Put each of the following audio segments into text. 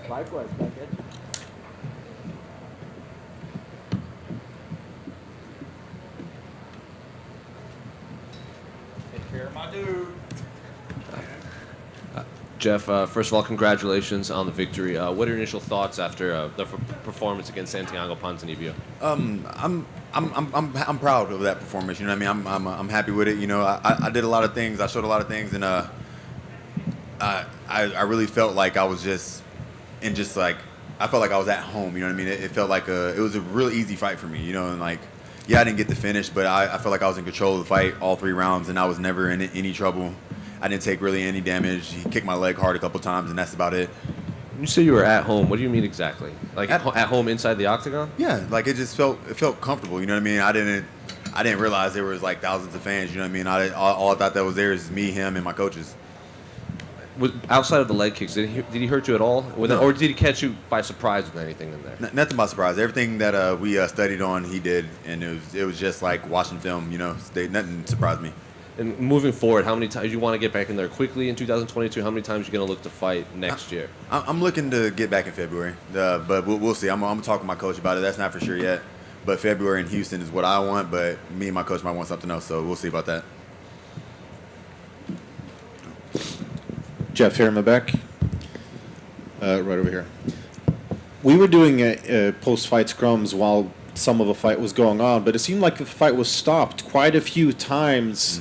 Likewise, back at you. Take care of my dude. Jeff, first of all, congratulations on the victory. What are your initial thoughts after the performance against Santiago Ponzinibbio? I'm proud of that performance. You know what I mean? I'm happy with it. You know, I did a lot of things. I showed a lot of things, and I really felt like I was I felt like I was at home. You know what I mean? It felt like it was a really easy fight for me. You know, and like, yeah, I didn't get the finish, but I felt like I was in control of the fight all 3 rounds, and I was never in any trouble. I didn't take really any damage. He kicked my leg hard a couple times, and that's about it. When you say you were at home, what do you mean exactly? Like at home inside the octagon? Yeah, like it felt comfortable. You know what I mean? I didn't realize there was like thousands of fans. You know what I mean? All I thought that was there is me, him, and my coaches. Outside of the leg kicks, did he hurt you at all? No. Or did he catch you by surprise with anything in there? Nothing by surprise. Everything that we studied on, he did, and it was just like watching film. You know, nothing surprised me. And moving forward, how many times you want to get back in there quickly in 2022? How many times are you going to look to fight next year? I'm looking to get back in February, but we'll see. I'm gonna talk to my coach about it. That's not for sure yet. But February in Houston is what I want. But me and my coach might want something else, so we'll see about that. Jeff here in the back. Right over here. We were doing post-fight scrums while some of the fight was going on, but it seemed like the fight was stopped quite a few times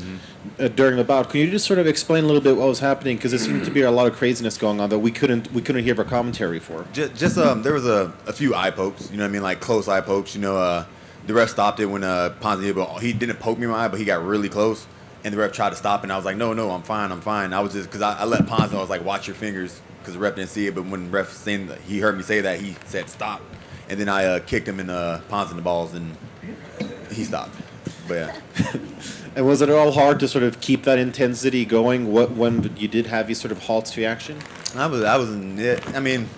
during the bout. Can you just sort of explain a little bit what was happening? Because there seemed to be a lot of craziness going on that we couldn't hear our commentary for. Just there was a few eye pokes. You know what I mean? Like close eye pokes. You know, the ref stopped it when Ponzinibbio, he didn't poke me in my eye, but he got really close. And the ref tried to stop it, and I was like, no, I'm fine. I was just, because I let Ponz know, I was like, watch your fingers, because the ref didn't see it. But when the ref seen that, he heard me say that, he said stop. And then I kicked him in Ponz in the balls, and he stopped. But yeah. And was it at all hard to sort of keep that intensity going when you did have these sort of halts to action? I mean,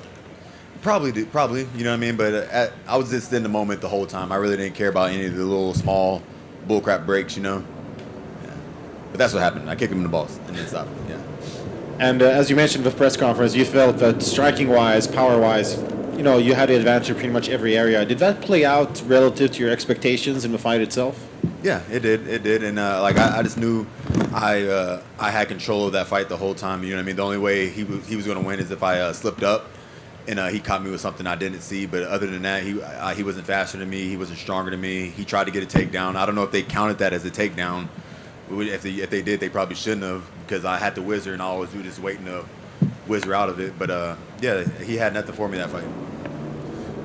probably, you know what I mean? But I was just in the moment the whole time. I really didn't care about any of the little small bullcrap breaks, you know? But that's what happened. I kicked him in the balls and then stopped. Yeah. And as you mentioned at the press conference, you felt that striking-wise, power-wise, you know, you had the advantage in pretty much every area. Did that play out relative to your expectations in the fight itself? Yeah, it did. And I just knew I had control of that fight the whole time. You know what I mean? The only way he was going to win is if I slipped up and he caught me with something I didn't see. But other than that, he wasn't faster than me. He wasn't stronger than me. He tried to get a takedown. I don't know if they counted that as a takedown. If they did, they probably shouldn't have, because I had to whizzer, and I always do just waiting to whizzer out of it. But yeah, he had nothing for me that fight.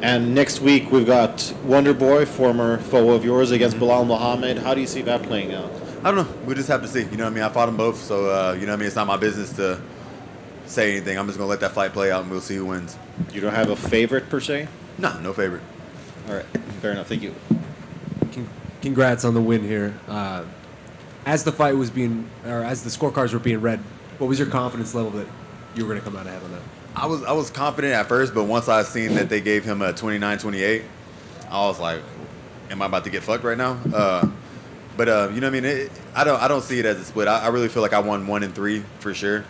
And next week we've got Wonder Boy, former foe of yours, against Bilal Muhammad. How do you see that playing out? I don't know. We'll just have to see. You know what I mean? I fought them both, so you know what I mean? It's not my business to say anything. I'm just going to let that fight play out, and we'll see who wins. You don't have a favorite, per se? No favorite. All right. Fair enough. Thank you. Congrats on the win here. As the fight was as the scorecards were being read, what was your confidence level that you were going to come out ahead on that? I was confident at first, but once I seen that they gave him a 29-28, I was like, am I about to get fucked right now? But you know what I mean? I don't see it as a split. I really feel like I won 1 and 3 for sure.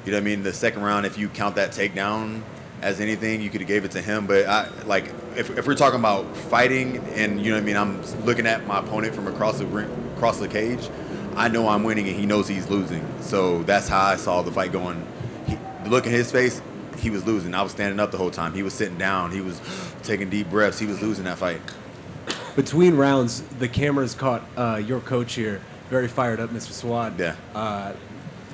You know what I mean? The second round, if you count that takedown as anything, you could have gave it to him. But if we're talking about fighting, and you know what I mean, I'm looking at my opponent from across the cage, I know I'm winning and he knows he's losing. So that's how I saw the fight going. Look at his face, he was losing. I was standing up the whole time. He was sitting down. He was taking deep breaths. He was losing that fight. Between rounds, the cameras caught your coach here, very fired up, Mr. Swad. Yeah.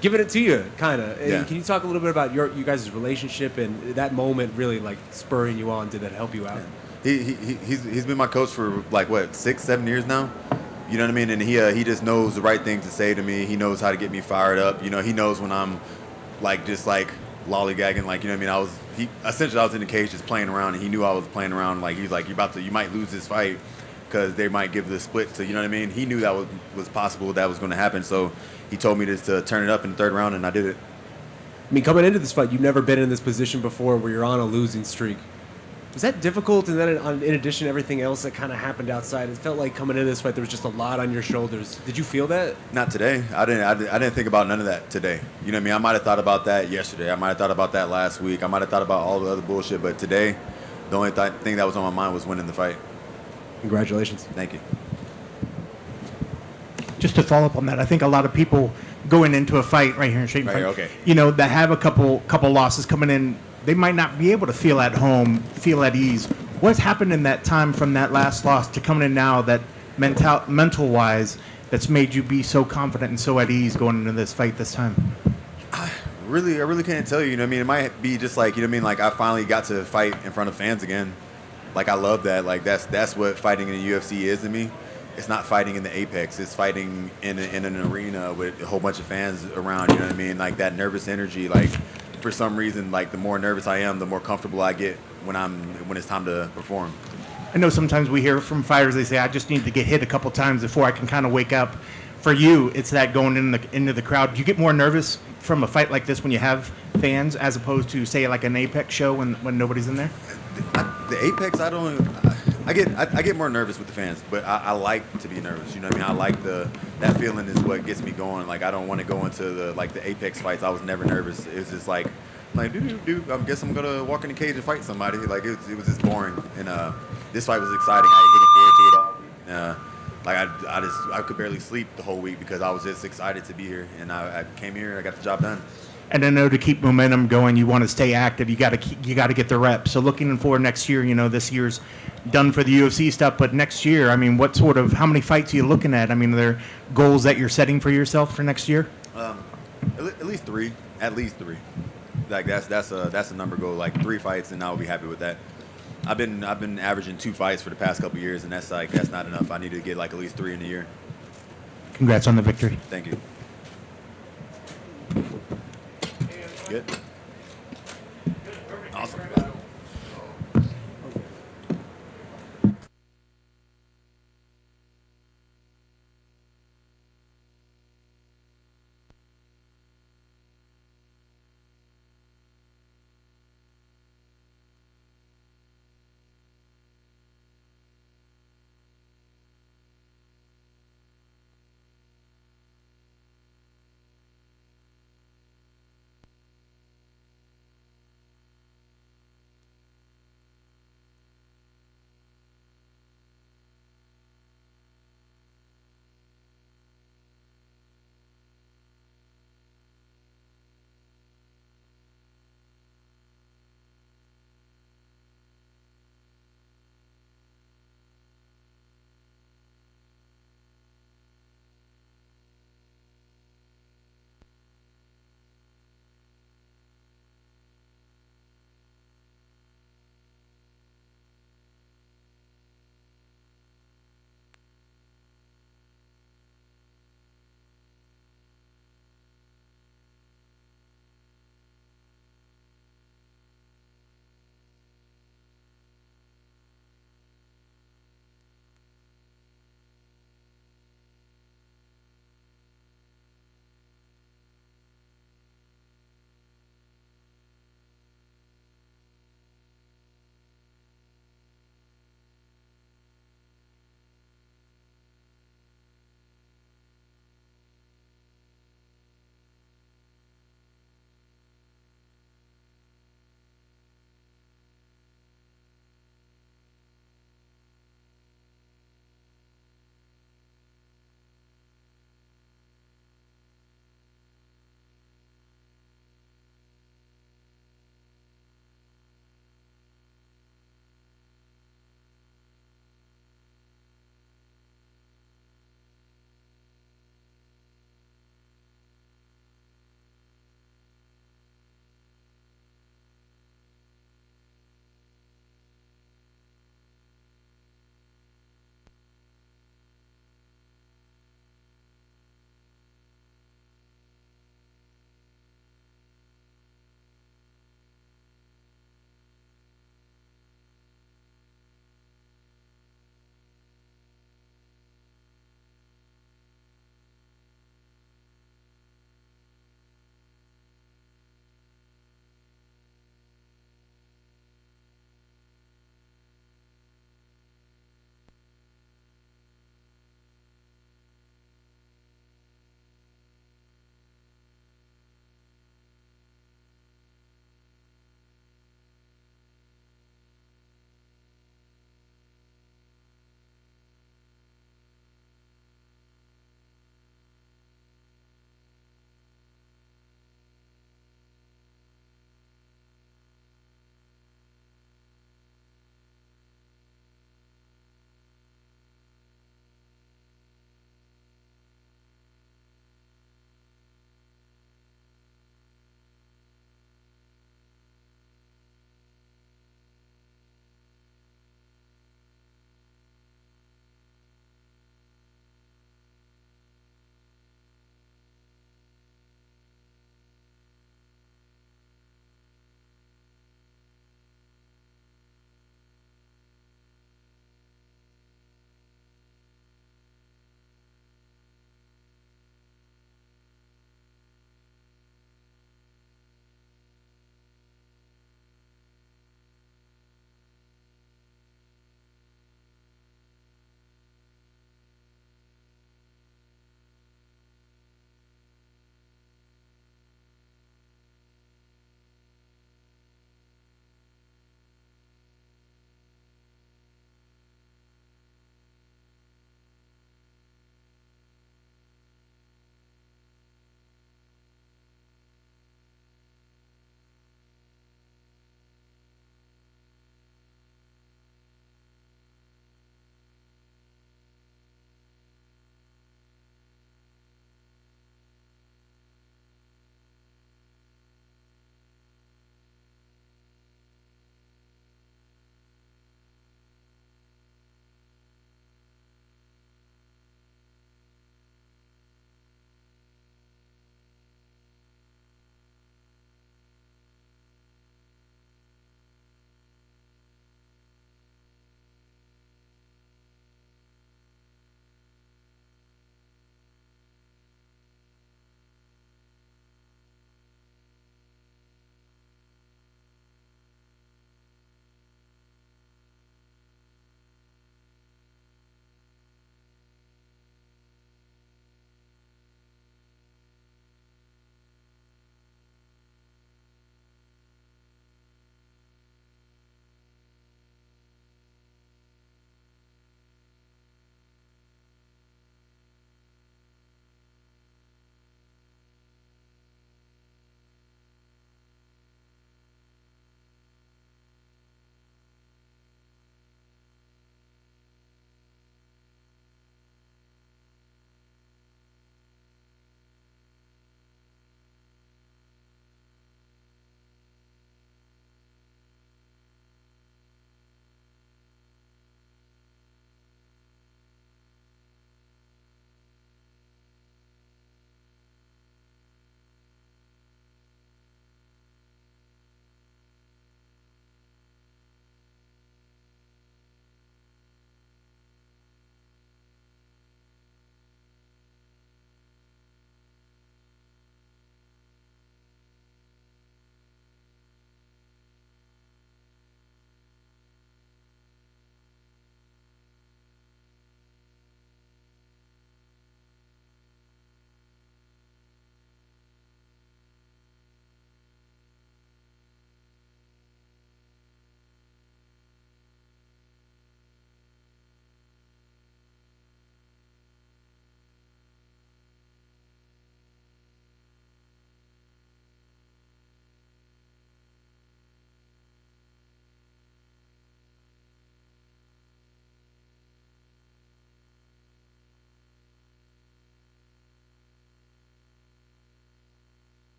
Giving it to you, kind of. Yeah. Can you talk a little bit about you guys' relationship and that moment really like spurring you on? Did that help you out? He's been my coach for like what, 6-7 years now. You know what I mean? And he just knows the right things to say to me. He knows how to get me fired up. You know, he knows when I'm just lollygagging. Like, you know what I mean? I was in the cage just playing around, and he knew I was playing around. Like, he's like, you might lose this fight because they might give the split to, you know what I mean? He knew that was possible, that was going to happen. So he told me to turn it up in the third round, and I did it. I mean, coming into this fight, you've never been in this position before where you're on a losing streak. Was that difficult? And then in addition to everything else that kind of happened outside, it felt like coming into this fight there was just a lot on your shoulders. Did you feel that? Not today. I didn't think about none of that today. You know what I mean? I might have thought about that yesterday. I might have thought about that last week. I might have thought about all the other bullshit. But today, the only thing that was on my mind was winning the fight. Congratulations. Thank you. Just to follow up on that, I think a lot of people going into a fight right here in Shape Right Fight, here, okay. you know, that have a couple losses coming in, they might not be able to feel at home, feel at ease. What's happened in that time from that last loss to coming in now that mental-wise that's made you be so confident and so at ease going into this fight this time? I really can't tell you. You know what I mean? It might be just like, you know what I mean? Like, I finally got to fight in front of fans again. Like, I love that. Like, that's what fighting in the UFC is to me. It's not fighting in the Apex. It's fighting in an arena with a whole bunch of fans around, you know what I mean? Like, that nervous energy, like, for some reason, like, the more nervous I am, the more comfortable I get when it's time to perform. I know sometimes we hear from fighters, they say, I just need to get hit a couple times before I can kind of wake up. For you, it's that going into the crowd. Do you get more nervous from a fight like this when you have fans as opposed to, say, like an Apex show when nobody's in there? The Apex, I get more nervous with the fans, but I like to be nervous. You know what I mean? I like that feeling is what gets me going. Like, I don't want to go into the Apex fights. I was never nervous. It was just like I guess I'm gonna walk in the cage and fight somebody. Like, it was just boring. And this fight was exciting. I was looking forward to it all week. I could barely sleep the whole week because I was just excited to be here. And I came here and I got the job done. And I know to keep momentum going, you want to stay active. You got to get the reps. So looking forward next year, you know, this year's done for the UFC stuff, but next year, I mean, how many fights are you looking at? I mean, are there goals that you're setting for yourself for next year? At least three. At least three. Like, that's a number goal. Like, 3 fights, and I'll be happy with that. I've been averaging 2 fights for the past couple years, and that's not enough. I need to get like at least 3 in a year. Congrats on the victory. Thank you. Good. Awesome.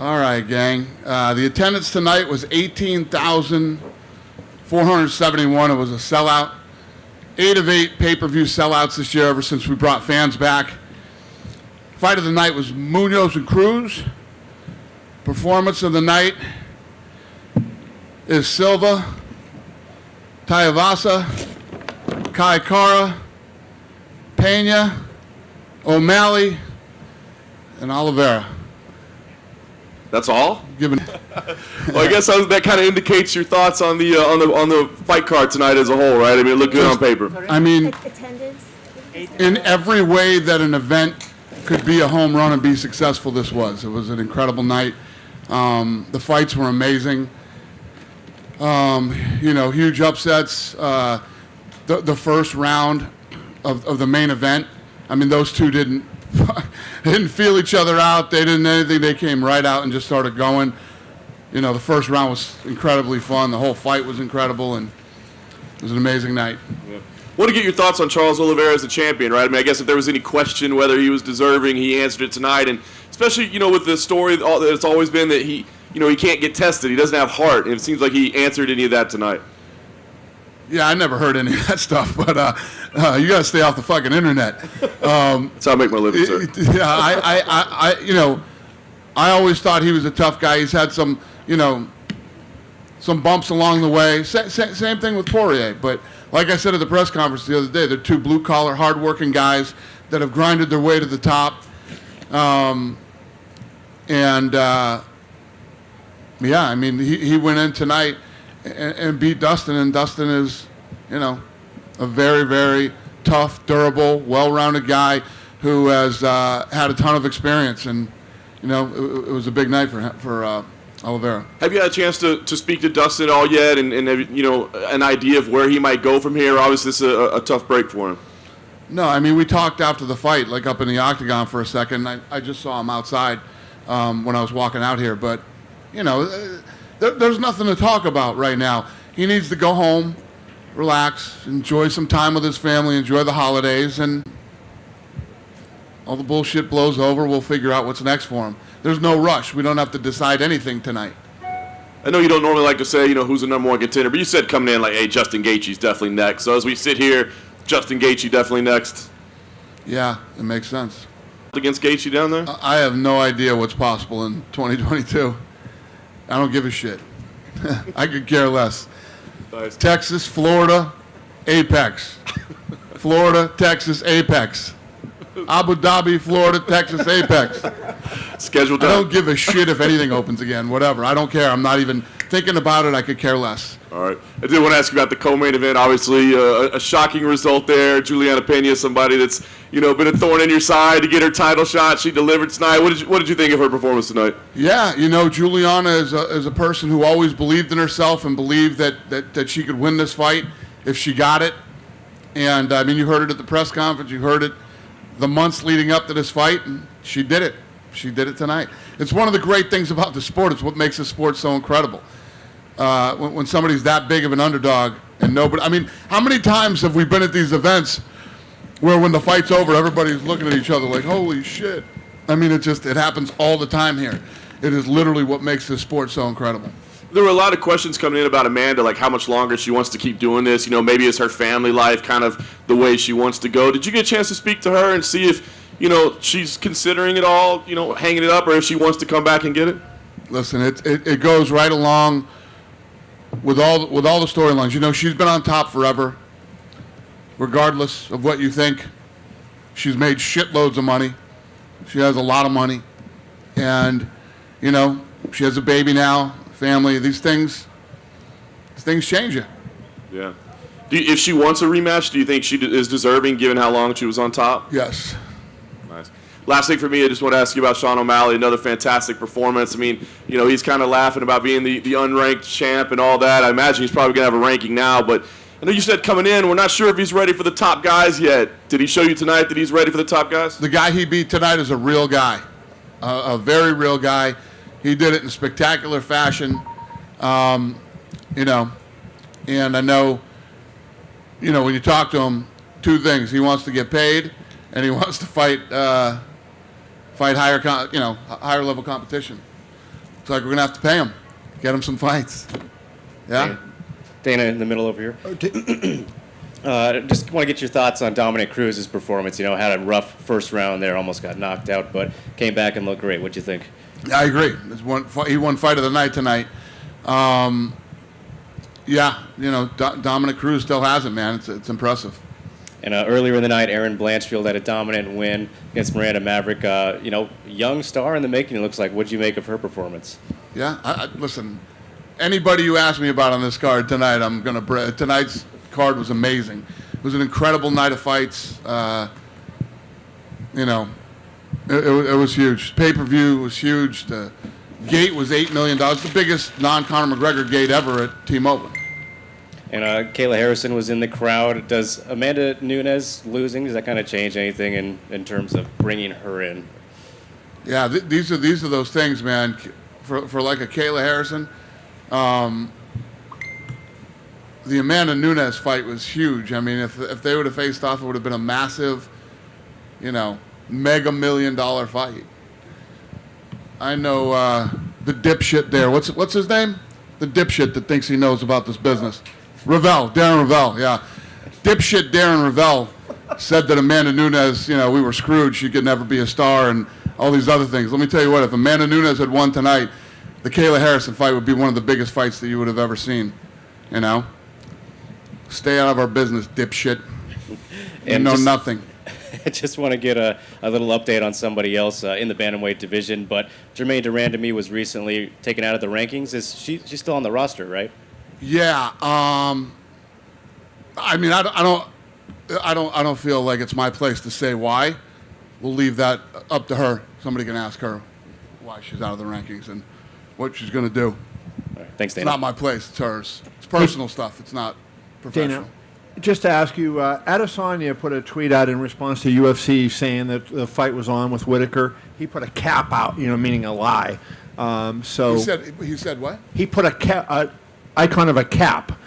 All right, gang. The attendance tonight was 18,471. It was a sellout. 8 of 8 pay-per-view sellouts this year ever since we brought fans back. Fight of the night was Munoz and Cruz. Performance of the night is Silva, Tayavasa, Kai Kara, Pena, O'Malley, and Oliveira. That's all? Given Well, I guess that kind of indicates your thoughts on the fight card tonight as a whole, right? I mean, it looked good on paper. I mean, Attendance? in every way that an event could be a home run and be successful, this was. It was an incredible night. The fights were amazing. Huge upsets. The first round of the main event, I mean, those two didn't feel each other out. They didn't anything. They came right out and just started going. The first round was incredibly fun. The whole fight was incredible, and it was an amazing night. Yeah. Want to get your thoughts on Charles Oliveira as the champion, right? I mean, I guess if there was any question whether he was deserving, he answered it tonight, and especially, with the story that it's always been that he can't get tested. He doesn't have heart, and it seems like he answered any of that tonight. Yeah, I never heard any of that stuff, but you got to stay off the fucking internet. That's how I make my living, sir. Yeah, I always thought he was a tough guy. He's had some bumps along the way. Same thing with Poirier, but like I said at the press conference the other day, they're two blue-collar, hard-working guys that have grinded their way to the top. Yeah, I mean, he went in tonight and beat Dustin, and Dustin is, a very, very tough, durable, well-rounded guy who has had a ton of experience, and it was a big night for Oliveira. Have you had a chance to speak to Dustin at all yet, and have an idea of where he might go from here? Obviously, this is a tough break for him. No, I mean, we talked after the fight, like up in the octagon for a second. I just saw him outside when I was walking out here, but there's nothing to talk about right now. He needs to go home, relax, enjoy some time with his family, enjoy the holidays, and all the bullshit blows over. We'll figure out what's next for him. There's no rush. We don't have to decide anything tonight. I know you don't normally like to say, who's the number one contender, but you said coming in like, hey, Justin Gaethje's definitely next. So as we sit here, Justin Gaethje definitely next. Yeah, it makes sense. Against Gaethje down there? I have no idea what's possible in 2022. I don't give a shit. I could care less. Nice. Texas, Florida, Apex. Florida, Texas, Apex. Abu Dhabi, Florida, Texas, Apex. Scheduled I time. don't give a shit if anything opens again. Whatever. I don't care. I'm not even thinking about it. I could care less. All right. I did want to ask you about the co-main event. Obviously, a shocking result there. Julianna Pena, somebody that's been a thorn in your side to get her title shot. She delivered tonight. What did you think of her performance tonight? Yeah, Julianna is a person who always believed in herself and believed that she could win this fight if she got it. And I mean, you heard it at the press conference. You heard it the months leading up to this fight, and she did it. She did it tonight. It's one of the great things about the sport. It's what makes the sport so incredible. When somebody's that big of an underdog and nobody, I mean, how many times have we been at these events where when the fight's over, everybody's looking at each other like, holy shit. I mean, it happens all the time here. It is literally what makes this sport so incredible. There were a lot of questions coming in about Amanda, like how much longer she wants to keep doing this. Maybe it's her family life kind of the way she wants to go. Did you get a chance to speak to her and see if, she's considering it all, hanging it up, or if she wants to come back and get it? Listen, it goes right along with all the storylines. She's been on top forever, regardless of what you think. She's made shitloads of money. She has a lot of money. And, she has a baby now, family. These things change you. Yeah. If she wants a rematch, do you think she is deserving given how long she was on top? Yes. Nice. Last thing for me, I just want to ask you about Sean O'Malley, another fantastic performance. I mean, he's kind of laughing about being the unranked champ and all that. I imagine he's probably going to have a ranking now, but I know you said coming in, we're not sure if he's ready for the top guys yet. Did he show you tonight that he's ready for the top guys? The guy he beat tonight is a real guy, a very real guy. He did it in spectacular fashion, and I know, when you talk to him, two things: he wants to get paid, and he wants to fight higher level competition. Looks like we're going to have to pay him. Get him some fights. Yeah? Dana in the middle over here. Just want to get your thoughts on Dominic Cruz's performance. You know, had a rough first round there, almost got knocked out, but came back and looked great. What'd you think? Yeah, I agree. He won fight of the night tonight. Dominic Cruz still has it, man. It's impressive. And earlier in the night, Erin Blanchfield had a dominant win against Miranda Maverick. Young star in the making, it looks like. What'd you make of her performance? Yeah, listen, anybody you ask me about on this card tonight, I'm going to tonight's card was amazing. It was an incredible night of fights. It was huge. Pay-per-view was huge. The gate was $8 million. The biggest non-Conor McGregor gate ever at T-Mobile. And Kayla Harrison was in the crowd. Does Amanda Nunes losing, does that kind of change anything in terms of bringing her in? Yeah, these are those things, man. For like a Kayla Harrison, the Amanda Nunes fight was huge. I mean, if they would have faced off, it would have been a massive, mega $1 million fight. I know the dipshit there. What's his name? The dipshit that thinks he knows about this business. Darren Ravel, yeah. Dipshit Darren Ravel said that Amanda Nunes, we were screwed. She could never be a star and all these other things. Let me tell you what, if Amanda Nunes had won tonight, the Kayla Harrison fight would be one of the biggest fights that you would have ever seen, Stay out of our business, dipshit. You know nothing. I just want to get a little update on somebody else in the bantamweight division, but Jermaine Durandamy was recently taken out of the rankings. She's still on the roster, right? Yeah. I mean, I don't feel like it's my place to say why. We'll leave that up to her. Somebody can ask her why she's out of the rankings and what she's going to do. All right, thanks, Dana. It's not my place. It's hers. It's personal stuff. It's not professional. Dana, just to ask you, Adesanya put a tweet out in response to UFC saying that the fight was on with Whitaker. He put a cap out, meaning a lie. He said what? He put a icon of a cap,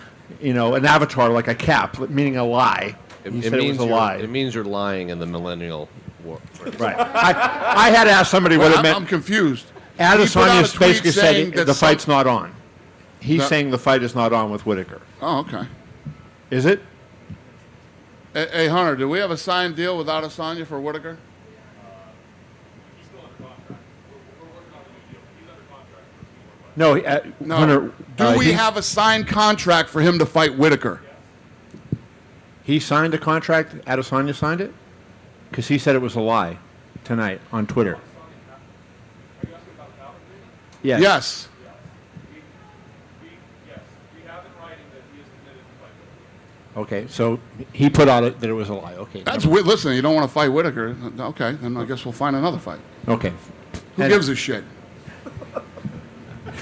an avatar like a cap, meaning a lie. He said it was a lie. It means you're lying in the millennial war. Right. I had to ask somebody what it meant. I'm confused. Adesanya basically said the fight's not on. He's saying the fight is not on with Whitaker. Oh, okay. Is it? Hey, Hunter, do we have a signed deal with Adesanya for Whitaker? No. No. Hunter, do we have a signed contract for him to fight Whitaker? He signed a contract? Adesanya signed it? Because he said it was a lie tonight on Twitter. Yes. Yes. Okay, so he put out that it was a lie. Okay. Listen, you don't want to fight Whitaker. Okay, then I guess we'll find another fight. Okay. Who gives a shit?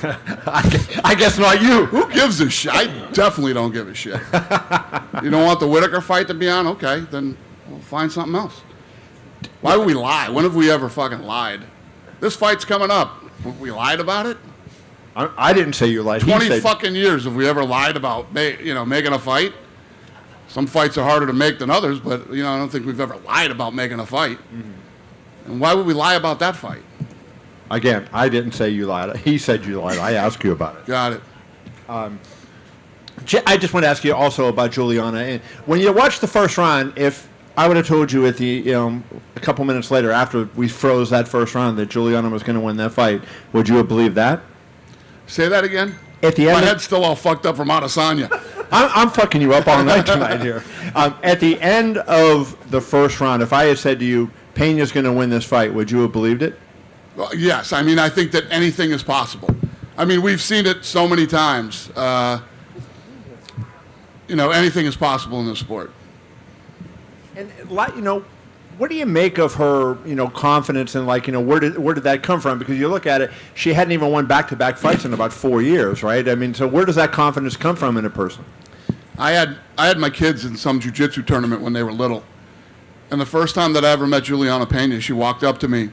I guess not you. Who gives a shit? I definitely don't give a shit. You don't want the Whitaker fight to be on? Okay, then we'll find something else. Why would we lie? When have we ever fucking lied? This fight's coming up. We lied about it? I didn't say you lied. 20 fucking years have we ever lied about making a fight? Some fights are harder to make than others, but I don't think we've ever lied about making a fight. Mm-hmm. And why would we lie about that fight? Again, I didn't say you lied. He said you lied. I asked you about it. Got it. I just want to ask you also about Julianna. And when you watched the first round, if I would have told you at the a couple minutes later after we froze that first round that Julianna was going to win that fight, would you have believed that? Say that again. At the end, my head's still all fucked up from Adesanya. I'm fucking you up all night tonight here. At the end of the first round, if I had said to you, Pena's going to win this fight, would you have believed it? Well, yes. I mean, I think that anything is possible. I mean, we've seen it so many times. Anything is possible in this sport. And what do you make of her, confidence and where did that come from? Because you look at it, she hadn't even won back-to-back fights in about 4 years, right? I mean, so where does that confidence come from in a person? I had my kids in some jiu-jitsu tournament when they were little, and the first time that I ever met Julianna Pena, she walked up to me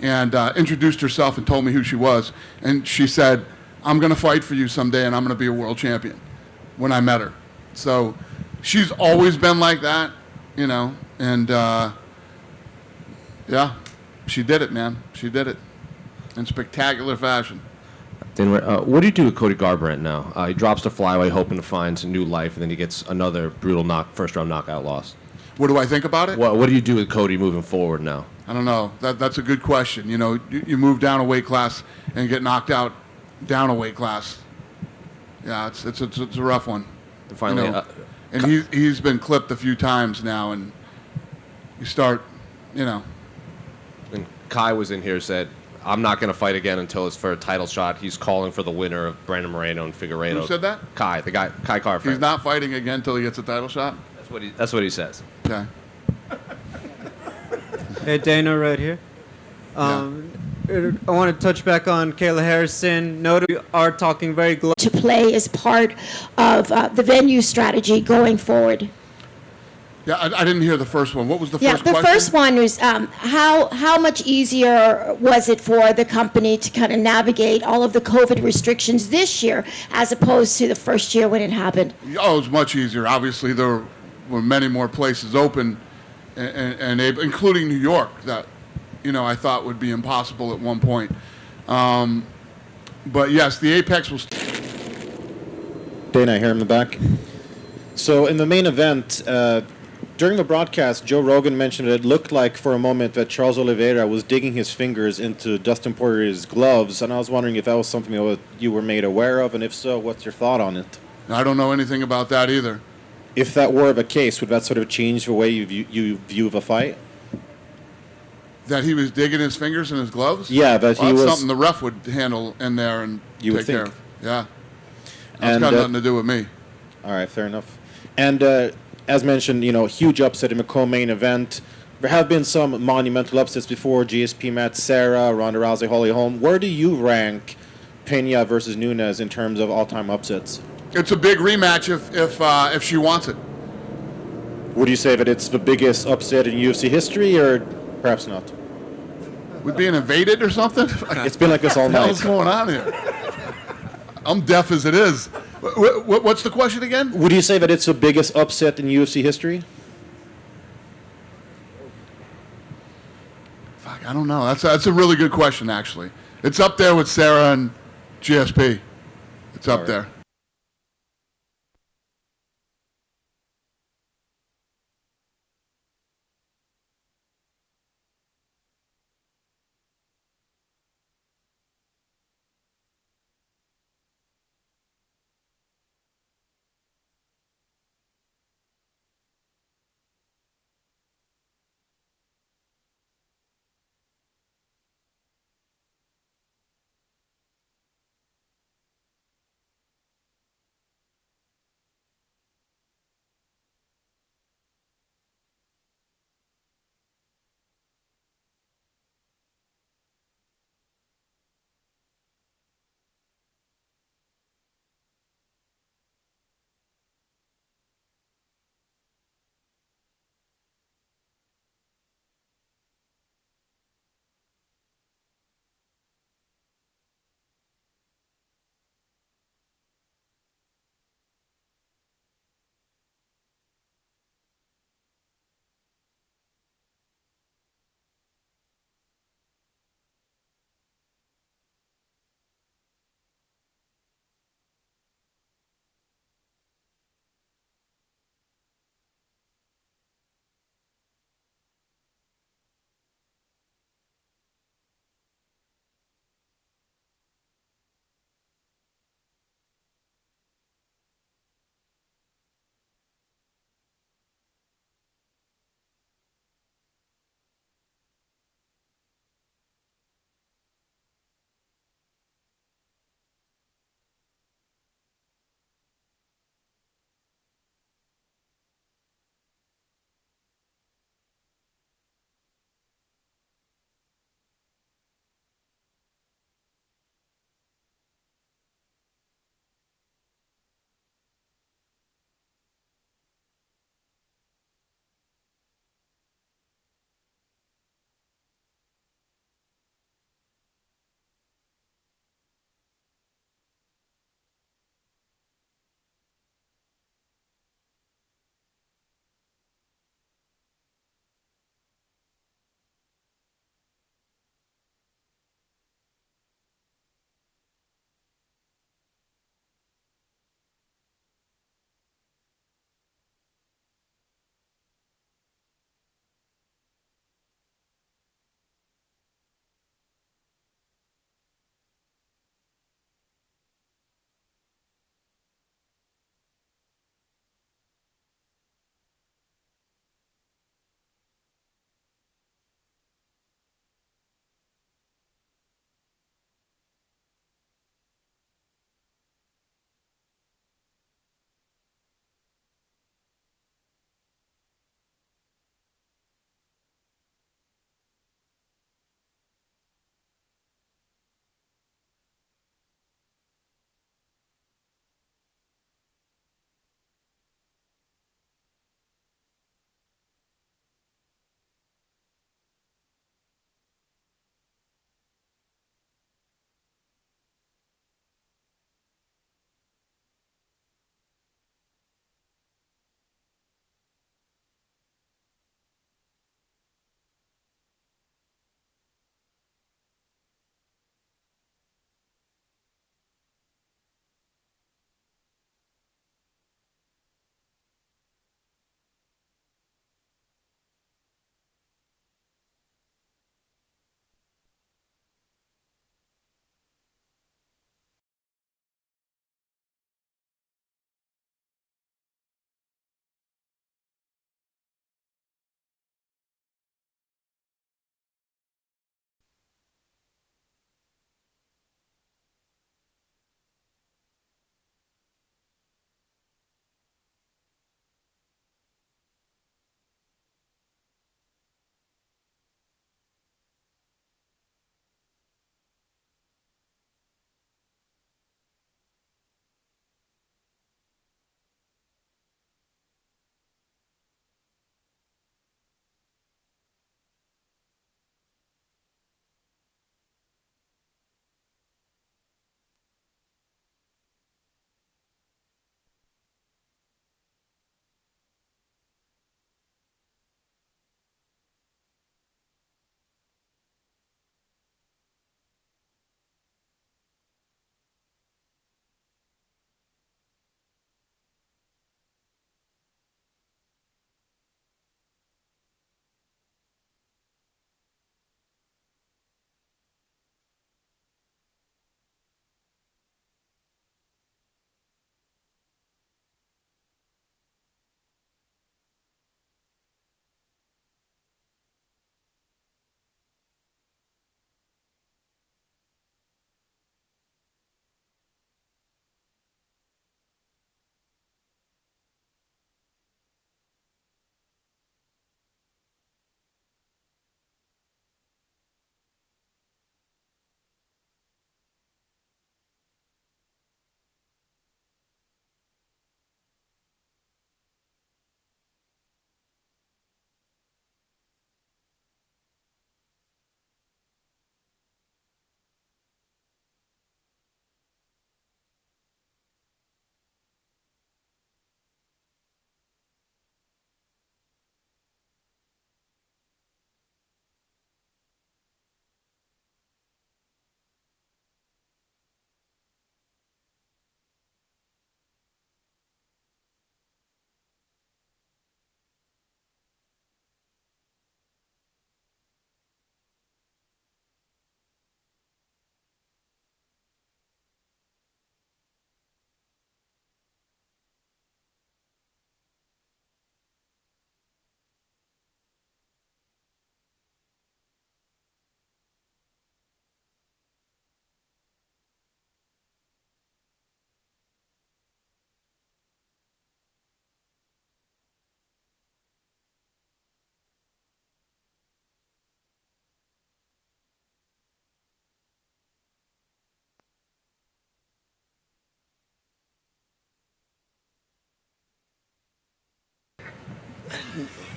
and introduced herself and told me who she was, and she said, "I'm going to fight for you someday, and I'm going to be a world champion." When I met her, so she's always been like that, and yeah, she did it, man. She did it in spectacular fashion. Dana, what do you do with Cody Garbrandt now? He drops to flyweight, hoping to find a new life, and then he gets another brutal first-round knockout loss. What do I think about it? What do you do with Cody moving forward now? I don't know. That's a good question. You know, you move down a weight class and get knocked out down a weight class. Yeah, it's a rough one. And finally, you know, and he's been clipped a few times now, and you start, you know. and Kai was in here, said, I'm not going to fight again until it's for a title shot. He's calling for the winner of Brandon Moreno and Figueiredo. Who said that? Kai, the guy, Kai Car-Friend. He's not fighting again until he gets a title shot? That's what he says. Okay. Hey, Dana, right here. I want to touch back on Kayla Harrison. Note we are talking very to play as part of the venue strategy going forward. Yeah, I didn't hear the first one. What was the Yeah, first the question? first one was how much easier was it for the company to kind of navigate all of the COVID restrictions this year as opposed to the first year when it happened? Oh, it was much easier. Obviously, there were many more places open, and including New York, that, you know, I thought would be impossible at one point. But yes, the Apex was. Dana here in the back. So in the main event, during the broadcast, Joe Rogan mentioned it looked like for a moment that Charles Oliveira was digging his fingers into Dustin Poirier's gloves, and I was wondering if that was something that you were made aware of, and if so, what's your thought on it? I don't know anything about that either. If that were the case, would that sort of change the way you view the fight? That he was digging his fingers in his gloves? Yeah, that well, he that's was. something the ref would handle in there and You would take care think. of. Yeah. That's And, got nothing to do with me. All right, fair enough. And as mentioned, you know, huge upset in the co-main event. There have been some monumental upsets before. GSP Matt Serra, Ronda Rousey, Holly Holm. Where do you rank Pena versus Nunes in terms of all-time upsets? It's a big rematch if she wants it. Would you say that it's the biggest upset in UFC history, or perhaps not? We being invaded or something? It's been like this all What the night. hell's going on here? I'm deaf as it is. What's the question again? Would you say that it's the biggest upset in UFC history? Fuck, I don't know. That's a really good question, actually. It's up there with Sarah and GSP. It's up there.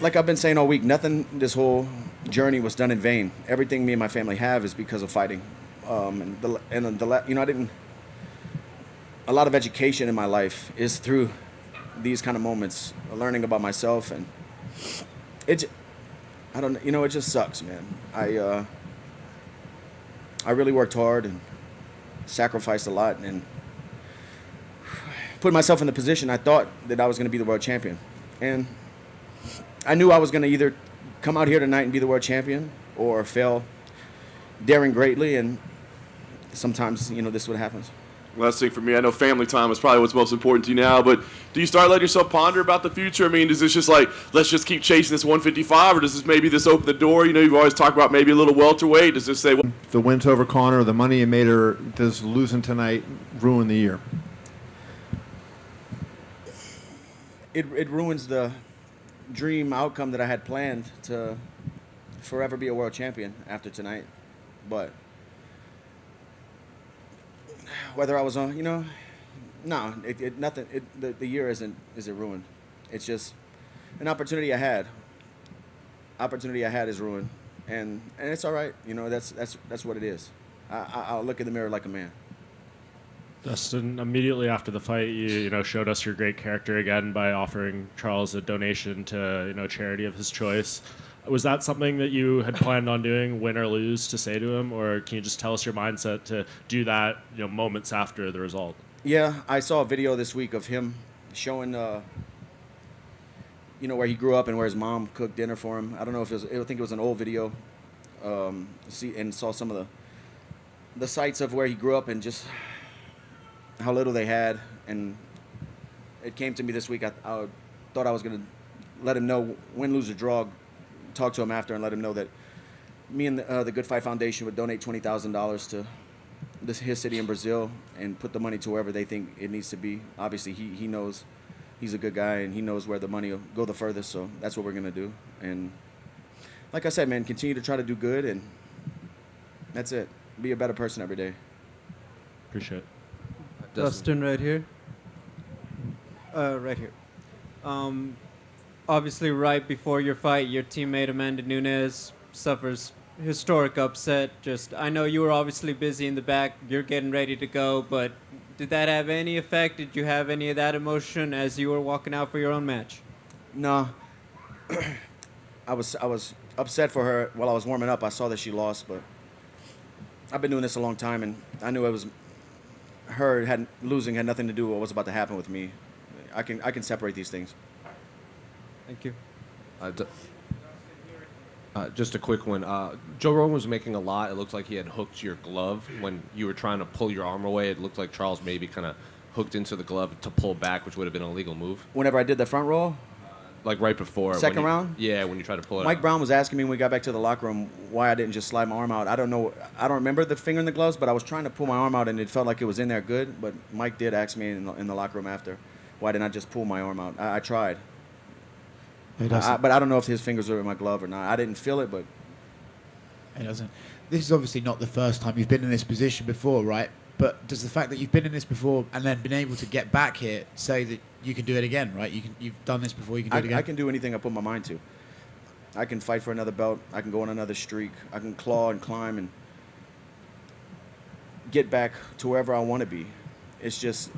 like I've been saying all week, nothing this whole journey was done in vain. Everything me and my family have is because of fighting. I didn't. A lot of education in my life is through these kind of moments, learning about myself, and it. I don't. It just sucks, man. I really worked hard and sacrificed a lot, and put myself in the position I thought that I was going to be the world champion, and I knew I was going to either come out here tonight and be the world champion or fail daring greatly, and sometimes, this is what happens. Last thing for me, I know family time is probably what's most important to you now, but do you start letting yourself ponder about the future? I mean, is this just like, let's just keep chasing this 155, or does this open the door? You've always talked about maybe a little welterweight. Does this say... The wins over Conor, the money you made her, does losing tonight ruin the year? It ruins the dream outcome that I had planned to forever be a world champion after tonight. But whether I was on, no, nothing. The year isn't ruined. It's just an opportunity I had. Opportunity I had is ruined, and it's all right. That's what it is. I'll look in the mirror like a man. Dustin, immediately after the fight, you showed us your great character again by offering Charles a donation to charity of his choice. Was that something that you had planned on doing, win or lose, to say to him, or can you just tell us your mindset to do that moments after the result? Yeah, I saw a video this week of him showing where he grew up and where his mom cooked dinner for him. I don't know if I think it was an old video. And saw some of the sights of where he grew up and just how little they had, and it came to me this week. I thought I was going to let him know, win, lose, or draw, talk to him after and let him know that me and the Good Fight Foundation would donate $20,000 to his city in Brazil and put the money to wherever they think it needs to be. Obviously, he knows he's a good guy and he knows where the money will go the furthest, so that's what we're going to do. And like I said, man, continue to try to do good, and that's it. Be a better person every day. Appreciate it. Dustin, right here. Right here. Obviously, right before your fight, your teammate Amanda Nunes suffers historic upset. I know you were obviously busy in the back. You're getting ready to go, but did that have any effect? Did you have any of that emotion as you were walking out for your own match? No. I was upset for her while I was warming up. I saw that she lost, but I've been doing this a long time, and I knew it was losing had nothing to do with what was about to happen with me. I can separate these things. Thank you. Just a quick one. Joe Rogan was making a lot. It looked like he had hooked your glove when you were trying to pull your arm away. It looked like Charles maybe kind of hooked into the glove to pull back, which would have been an illegal move. Whenever I did the front roll? Like right before. Second round? Yeah, when you tried to pull it Mike out. Brown was asking me when we got back to the locker room why I didn't just slide my arm out. I don't know. I don't remember the finger in the gloves, but I was trying to pull my arm out, and it felt like it was in there good. But Mike did ask me in the locker room after, why didn't I just pull my arm out? I tried. But I don't know if his fingers were in my glove or not. I didn't feel it, but... It doesn't. This is obviously not the first time you've been in this position before, right? But does the fact that you've been in this before and then been able to get back here say that you can do it again, right? You've done this before, you can do it again? I can do anything I put my mind to. I can fight for another belt. I can go on another streak. I can claw and climb and get back to wherever I want to be. It's just,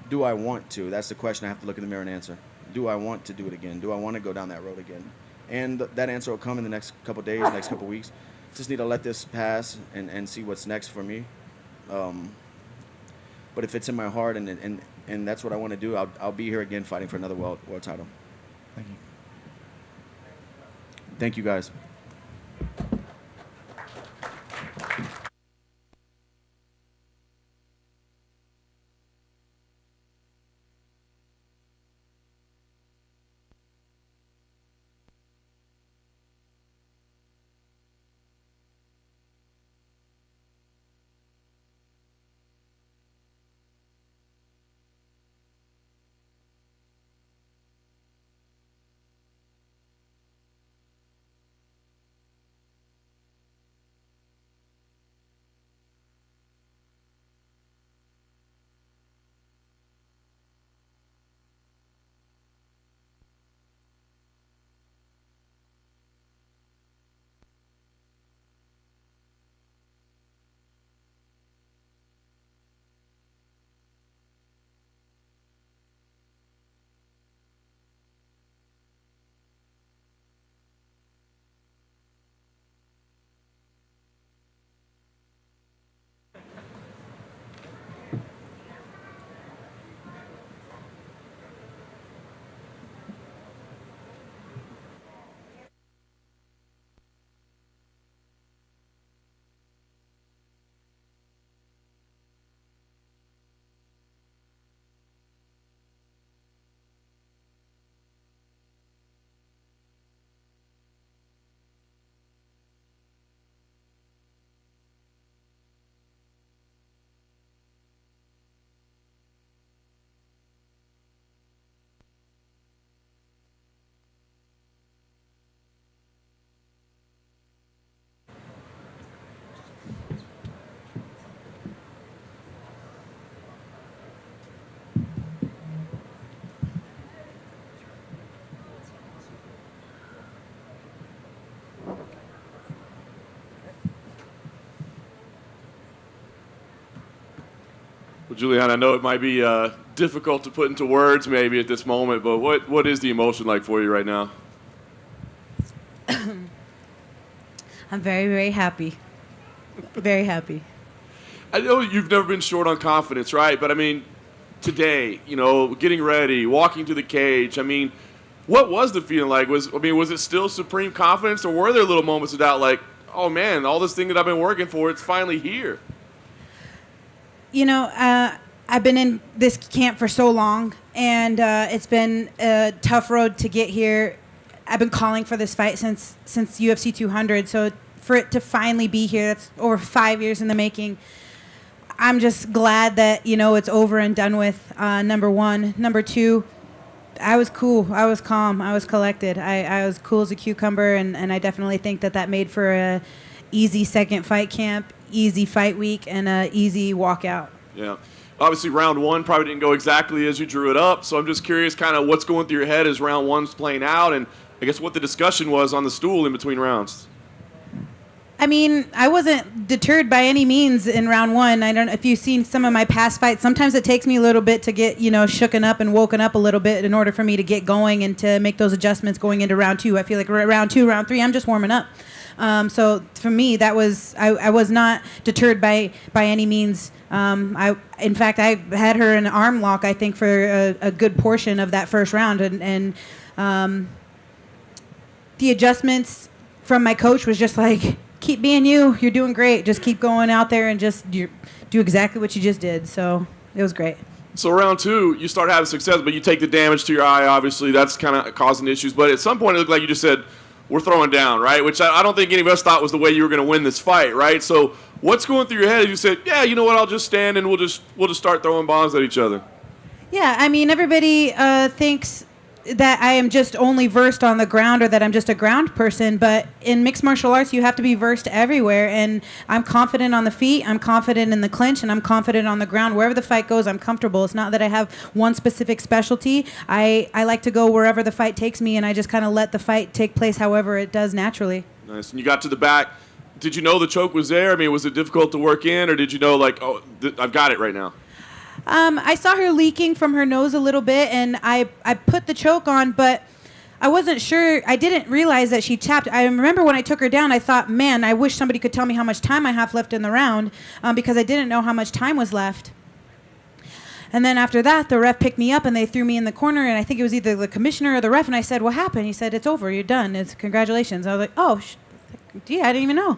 do I want to? That's the question I have to look in the mirror and answer. Do I want to do it again? Do I want to go down that road again? And that answer will come in the next couple days, next couple weeks. Just need to let this pass and see what's next for me. But if it's in my heart and that's what I want to do, I'll be here again fighting for another world title. Thank you. Thank you, guys. Julianna, I know it might be difficult to put into words maybe at this moment, but what is the emotion like for you right now? I'm very, very happy. Very happy. I know you've never been short on confidence, right? But I mean, today, getting ready, walking to the cage, I mean, what was the feeling like? Was it still supreme confidence, or were there little moments of doubt like, oh man, all this thing that I've been working for, it's finally here? I've been in this camp for so long, and it's been a tough road to get here. I've been calling for this fight since UFC 200, so for it to finally be here, that's over 5 years in the making. I'm just glad that, it's over and done with, number one. Number two, I was cool. I was calm. I was collected. I was cool as a cucumber, and I definitely think that made for a easy second fight camp, easy fight week, and a easy walkout. Yeah. Obviously, round one probably didn't go exactly as you drew it up, so I'm just curious kind of what's going through your head as round one's playing out, and I guess what the discussion was on the stool in between rounds. I mean, I wasn't deterred by any means in round one. I don't know if you've seen some of my past fights. Sometimes it takes me a little bit to get, shooken up and woken up a little bit in order for me to get going and to make those adjustments going into round two. I feel like round two, round three, I'm just warming up. So for me, that was I was not deterred by any means. In fact, I had her in an arm lock, I think, for a good portion of that first round, and the adjustments from my coach was just like, keep being you. You're doing great. Just keep going out there and just do exactly what you just did. So it was great. So round two, you start having success, but you take the damage to your eye. Obviously, that's kind of causing issues. But at some point, it looked like you just said, we're throwing down, right? Which I don't think any of us thought was the way you were going to win this fight, right? So what's going through your head as you said, yeah, you know what, I'll just stand and we'll just start throwing bombs at each other? Yeah, I mean, everybody thinks that I am just only versed on the ground or that I'm just a ground person, but in mixed martial arts, you have to be versed everywhere, and I'm confident on the feet, I'm confident in the clinch, and I'm confident on the ground. Wherever the fight goes, I'm comfortable. It's not that I have one specific specialty. I like to go wherever the fight takes me, and I just kind of let the fight take place however it does naturally. Nice. And you got to the back. Did you know the choke was there? I mean, was it difficult to work in, or did you know, like, I've got it right now? I saw her leaking from her nose a little bit, and I put the choke on, but I wasn't sure. I didn't realize that she tapped. I remember when I took her down, I thought, man, I wish somebody could tell me how much time I have left in the round, because I didn't know how much time was left. And then after that, the ref picked me up, and they threw me in the corner, and I think it was either the commissioner or the ref, and I said, what happened? He said, it's over. You're done. Congratulations. I was like, oh, gee, I didn't even know.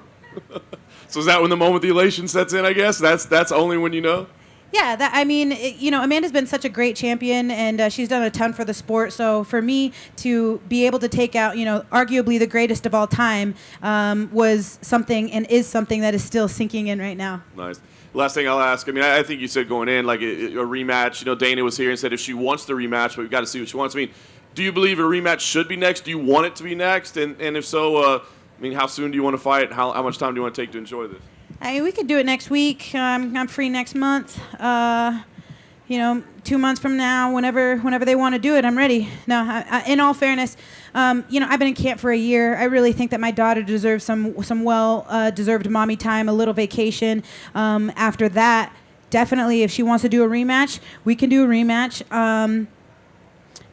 So is that when the moment the elation sets in, I guess? That's only when you know? Yeah, Amanda's been such a great champion, and she's done a ton for the sport. So for me to be able to take out, arguably the greatest of all time, was something and is something that is still sinking in right now. Nice. Last thing I'll ask. I mean, I think you said going in, like a rematch. Dana was here and said if she wants the rematch, but we've got to see what she wants. I mean, do you believe a rematch should be next? Do you want it to be next? And if so, how soon do you want to fight? How much time do you want to take to enjoy this? We could do it next week. I'm free next month. 2 months from now, whenever they want to do it, I'm ready. No, in all fairness, I've been in camp for a year. I really think that my daughter deserves some deserved mommy time, a little vacation. After that, definitely, if she wants to do a rematch, we can do a rematch.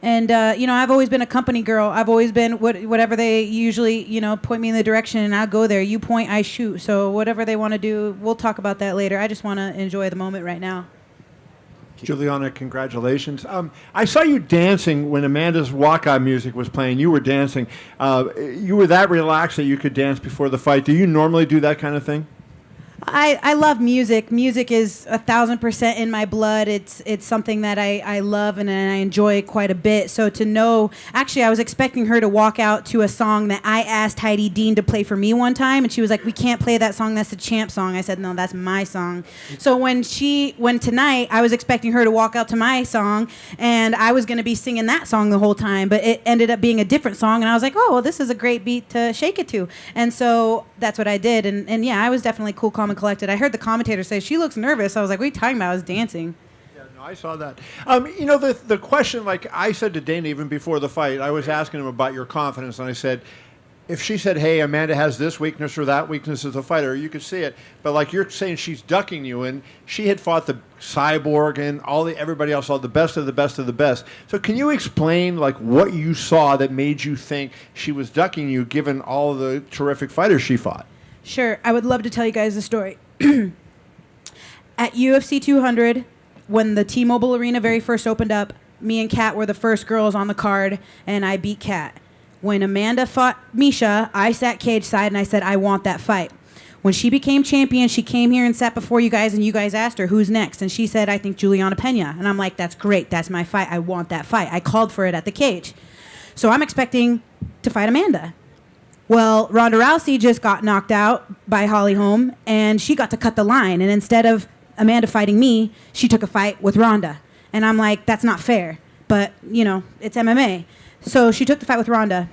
I've always been a company girl. I've always been whatever they usually, point me in the direction and I'll go there. You point, I shoot. So whatever they want to do, we'll talk about that later. I just want to enjoy the moment right now. Julianna, congratulations. I saw you dancing when Amanda's walkout music was playing. You were dancing. You were that relaxed that you could dance before the fight. Do you normally do that kind of thing? I love music. Music is 1,000% in my blood. It's something that I love and I enjoy quite a bit. So to know, actually, I was expecting her to walk out to a song that I asked Heidi Dean to play for me one time, and she was like, "We can't play that song. That's the champ song." I said, "No, that's my song." So when tonight, I was expecting her to walk out to my song, and I was going to be singing that song the whole time, but it ended up being a different song, and I was like, "Oh, well, this is a great beat to shake it to," and so that's what I did, and yeah, I was definitely cool, calm, and collected. I heard the commentator say she looks nervous. I was like, what are you talking about? I was dancing. Yeah, no, I saw that. The question, like I said to Dana even before the fight, I was asking him about your confidence, and I said, if she said, "Hey, Amanda has this weakness or that weakness as a fighter," you could see it. But like you're saying, she's ducking you, and she had fought the Cyborg and everybody else, all the best of the best of the best. So can you explain like what you saw that made you think she was ducking you, given all of the terrific fighters she fought? Sure, I would love to tell you guys the story. At UFC 200, when the T-Mobile Arena very first opened up, me and Kat were the first girls on the card, and I beat Kat. When Amanda fought Misha, I sat cage side and I said, I want that fight. When she became champion, she came here and sat before you guys, and you guys asked her, who's next? And she said, I think Julianna Pena. And I'm like, that's great. That's my fight. I want that fight. I called for it at the cage. So I'm expecting to fight Amanda. Well, Ronda Rousey just got knocked out by Holly Holm, and she got to cut the line. And instead of Amanda fighting me, she took a fight with Ronda. And I'm like, that's not fair. But, you know, it's MMA. So she took the fight with Ronda.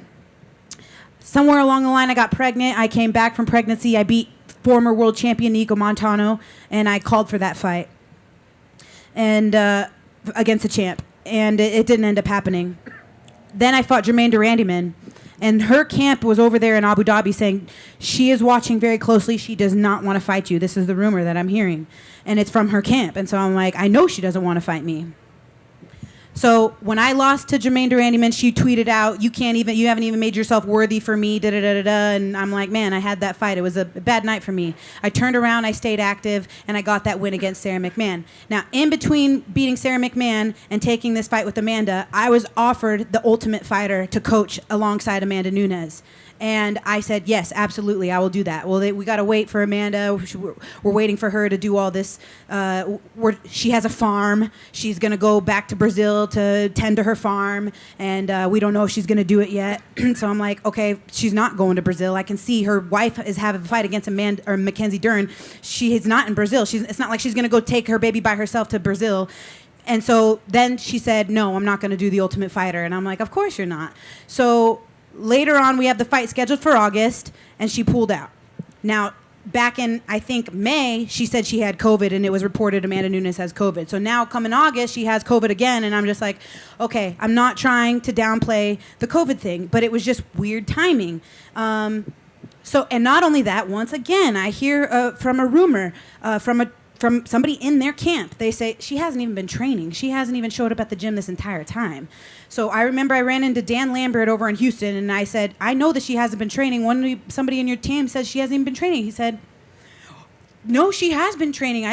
Somewhere along the line, I got pregnant. I came back from pregnancy. I beat former world champion Nico Montano, and I called for that fight and against the champ. And it didn't end up happening. Then I fought Jermaine Durandiman, and her camp was over there in Abu Dhabi saying, she is watching very closely. She does not want to fight you. This is the rumor that I'm hearing. And it's from her camp. And so I'm like, I know she doesn't want to fight me. So when I lost to Jermaine Durandiman, she tweeted out, you haven't even made yourself worthy for me, da-da-da-da-da. And I'm like, man, I had that fight. It was a bad night for me. I turned around, I stayed active, and I got that win against Sarah McMahon. Now, in between beating Sarah McMahon and taking this fight with Amanda, I was offered the Ultimate Fighter to coach alongside Amanda Nunes. And I said, yes, absolutely, I will do that. Well, we got to wait for Amanda. We're waiting for her to do all this. She has a farm. She's going to go back to Brazil to tend to her farm. And we don't know if she's going to do it yet. So I'm like, okay, she's not going to Brazil. I can see her wife is having a fight against Mackenzie Dern. She is not in Brazil. It's not like she's going to go take her baby by herself to Brazil. And so then she said, no, I'm not going to do the Ultimate Fighter. And I'm like, of course you're not. So later on, we have the fight scheduled for August, and she pulled out. Now, back in, I think, May, she said she had COVID, and it was reported Amanda Nunes has COVID. So now, come in August, she has COVID again, and I'm just like, okay, I'm not trying to downplay the COVID thing, but it was just weird timing. And not only that, once again, I hear from a rumor from somebody in their camp. They say, she hasn't even been training. She hasn't even showed up at the gym this entire time. So I remember I ran into Dan Lambert over in Houston, and I said, I know that she hasn't been training. Somebody in your team says she hasn't even been training. He said, no, she has been training.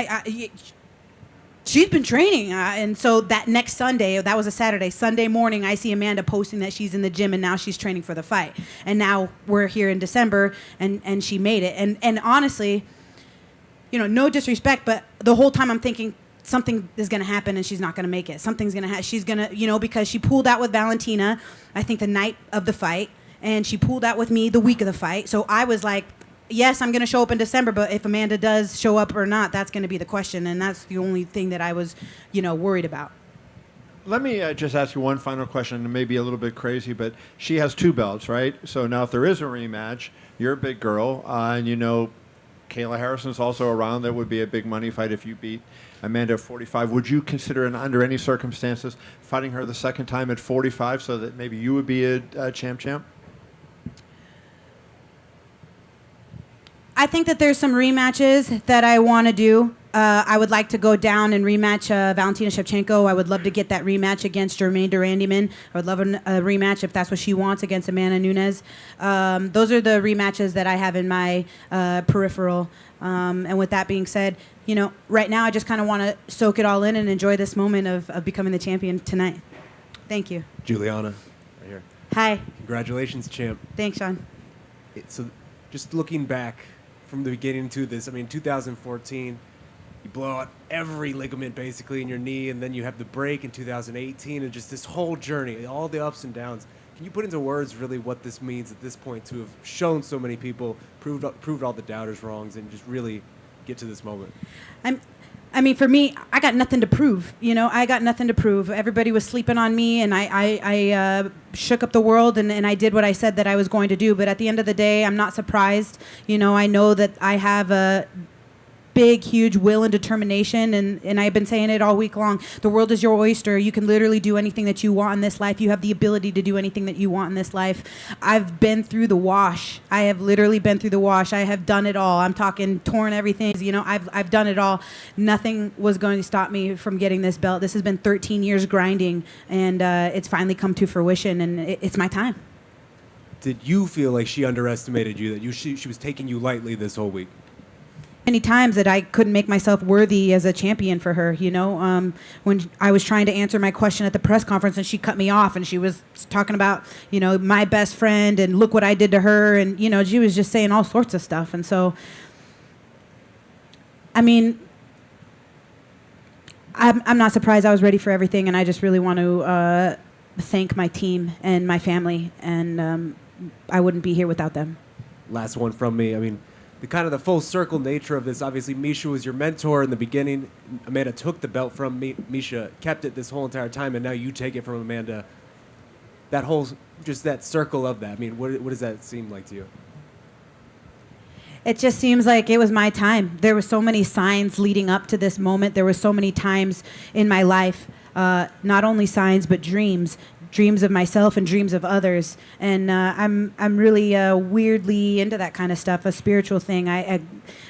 She's been training. And so that next Sunday, that was a Saturday, Sunday morning, I see Amanda posting that she's in the gym, and now she's training for the fight. And now we're here in December, and she made it. And honestly, you know, no disrespect, but the whole time I'm thinking something is going to happen and she's not going to make it. Something's going to happen. She's going to, you know, because she pulled out with Valentina, I think the night of the fight, and she pulled out with me the week of the fight. So I was like, yes, I'm going to show up in December, but if Amanda does show up or not, that's going to be the question. And that's the only thing that I was, you know, worried about. Let me just ask you one final question, and maybe a little bit crazy, but she has 2 belts, right? So now if there is a rematch, you're a big girl, and you know, Kayla Harrison's also around. That would be a big money fight if you beat Amanda at 45. Would you consider, under any circumstances, fighting her the second time at 45 so that maybe you would be a champ? I think that there's some rematches that I want to do. I would like to go down and rematch Valentina Shevchenko. I would love to get that rematch against Jermaine Durandiman. I would love a rematch if that's what she wants against Amanda Nunes. Those are the rematches that I have in my peripheral. And with that being said, you know, right now I just kind of want to soak it all in and enjoy this moment of becoming the champion tonight. Thank you. Julianna, right here. Hi. Congratulations, champ. Thanks, Sean. So just looking back from the beginning to this, I mean, 2014, you blow out every ligament basically in your knee, and then you have the break in 2018, and just this whole journey, all the ups and downs. Can you put into words really what this means at this point to have shown so many people, proved all the doubters wrongs, and just really get to this moment? I mean, for me, I got nothing to prove. You know, I got nothing to prove. Everybody was sleeping on me, and I shook up the world, and I did what I said that I was going to do. But at the end of the day, I'm not surprised. You know, I know that I have big, huge will and determination, and I've been saying it all week long. The world is your oyster. You can literally do anything that you want in this life. You have the ability to do anything that you want in this life. I've been through the wash. I have literally been through the wash. I have done it all. I'm talking torn everything. I've done it all. Nothing was going to stop me from getting this belt. This has been 13 years grinding, and it's finally come to fruition, and it's my time. Did you feel like she underestimated you, that she was taking you lightly this whole week? Many times that I couldn't make myself worthy as a champion for her, when I was trying to answer my question at the press conference and she cut me off and she was talking about, my best friend and look what I did to her, and, she was just saying all sorts of stuff. And so, I'm not surprised. I was ready for everything, and I just really want to thank my team and my family, and I wouldn't be here without them. Last one from me. The full circle nature of this. Obviously, Misha was your mentor in the beginning. Amanda took the belt from Misha, kept it this whole entire time, and now you take it from Amanda. That circle of that. What does that seem like to you? It just seems like it was my time. There were so many signs leading up to this moment. There were so many times in my life, not only signs but dreams of myself and dreams of others. And I'm really weirdly into that kind of stuff, a spiritual thing. I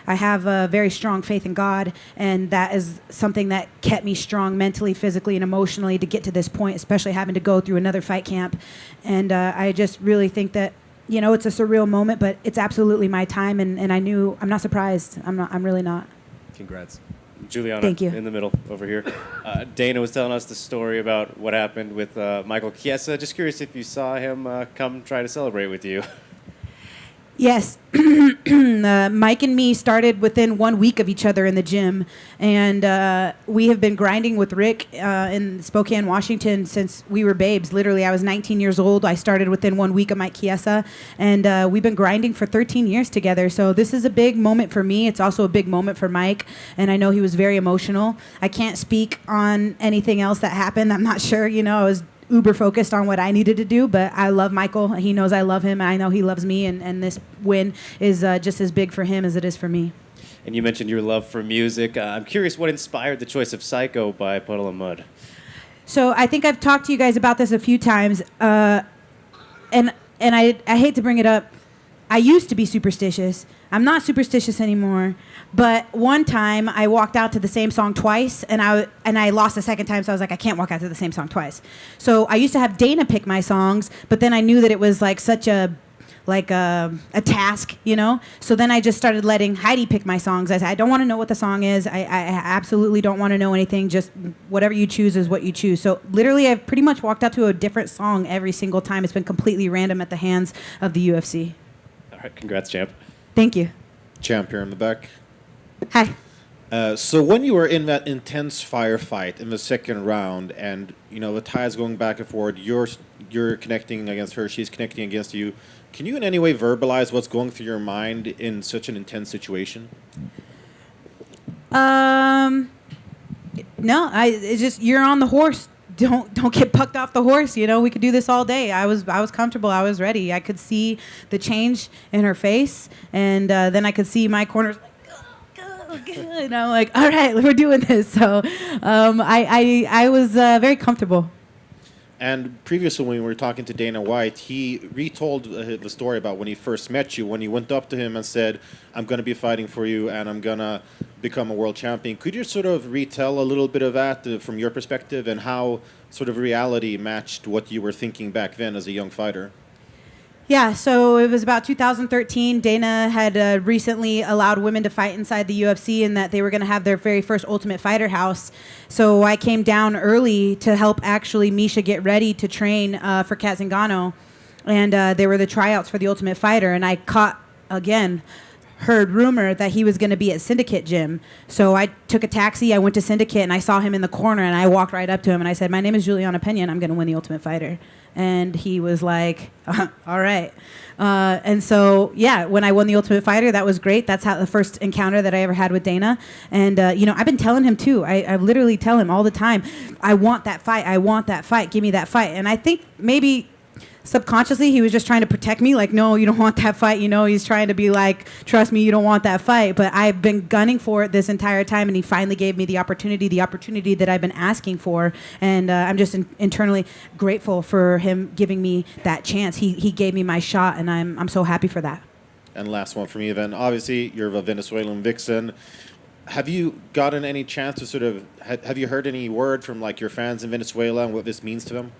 have a very strong faith in God, and that is something that kept me strong mentally, physically, and emotionally to get to this point, especially having to go through another fight camp. And I just really think that, it's a surreal moment, but it's absolutely my time, and I'm not surprised. I'm really not. Congrats. Julianna, Thank you. in the middle over here. Dana was telling us the story about what happened with Michael Chiesa. Just curious if you saw him come try to celebrate with you. Yes. Mike and me started within 1 week of each other in the gym, and we have been grinding with Rick in Spokane, Washington since we were babes. Literally, I was 19 years old. I started within 1 week of Mike Chiesa, and we've been grinding for 13 years together. So this is a big moment for me. It's also a big moment for Mike, and I know he was very emotional. I can't speak on anything else that happened. I'm not sure. I was uber focused on what I needed to do, but I love Michael. He knows I love him. I know he loves me, and this win is just as big for him as it is for me. And you mentioned your love for music. I'm curious what inspired the choice of Psycho by Puddle of Mud. So I think I've talked to you guys about this a few times, and I hate to bring it up. I used to be superstitious. I'm not superstitious anymore. But one time I walked out to the same song twice, and I lost the second time, so I was like, I can't walk out to the same song twice. So I used to have Dana pick my songs, but then I knew that it was like such a task, So then I just started letting Heidi pick my songs. I said, I don't want to know what the song is. I absolutely don't want to know anything. Just whatever you choose is what you choose. So literally, I've pretty much walked out to a different song every single time. It's been completely random at the hands of the UFC. All right, congrats, champ. Thank you. Champ here in the back. Hi. So when you were in that intense firefight in the second round, and the tie's going back and forth, you're connecting against her, she's connecting against you. Can you in any way verbalize what's going through your mind in such an intense situation? No, it's just you're on the horse. Don't get pucked off the horse. We could do this all day. I was comfortable. I was ready. I could see the change in her face, and then I could see my corners. And I'm like, all right, we're doing this. So I was very comfortable. And previously, when we were talking to Dana White, he retold the story about when he first met you, when you went up to him and said, I'm going to be fighting for you and I'm going to become a world champion. Could you sort of retell a little bit of that from your perspective and how sort of reality matched what you were thinking back then as a young fighter? Yeah, so it was about 2013. Dana had recently allowed women to fight inside the UFC, and that they were going to have their very first Ultimate Fighter house. So I came down early to help actually Misha get ready to train for Kat Zingano. And there were the tryouts for the Ultimate Fighter, and I heard rumor that he was going to be at Syndicate Gym. So I took a taxi, I went to Syndicate, and I saw him in the corner, and I walked right up to him, and I said, my name is Julianna Pena, and I'm going to win the Ultimate Fighter. And he was like, all right. And so, yeah, when I won the Ultimate Fighter, that was great. That's how the first encounter that I ever had with Dana. And, I've been telling him, too. I literally tell him all the time, I want that fight. I want that fight. Give me that fight. And I think maybe subconsciously he was just trying to protect me, like, no, you don't want that fight. He's trying to be like, trust me, you don't want that fight. But I've been gunning for it this entire time, and he finally gave me the opportunity that I've been asking for. And I'm just internally grateful for him giving me that chance. He gave me my shot, and I'm so happy for that. And last one from you, then. Obviously, you're a Venezuelan vixen. Have you gotten any chance to sort of, have you heard any word from like your fans in Venezuela and what this means to them?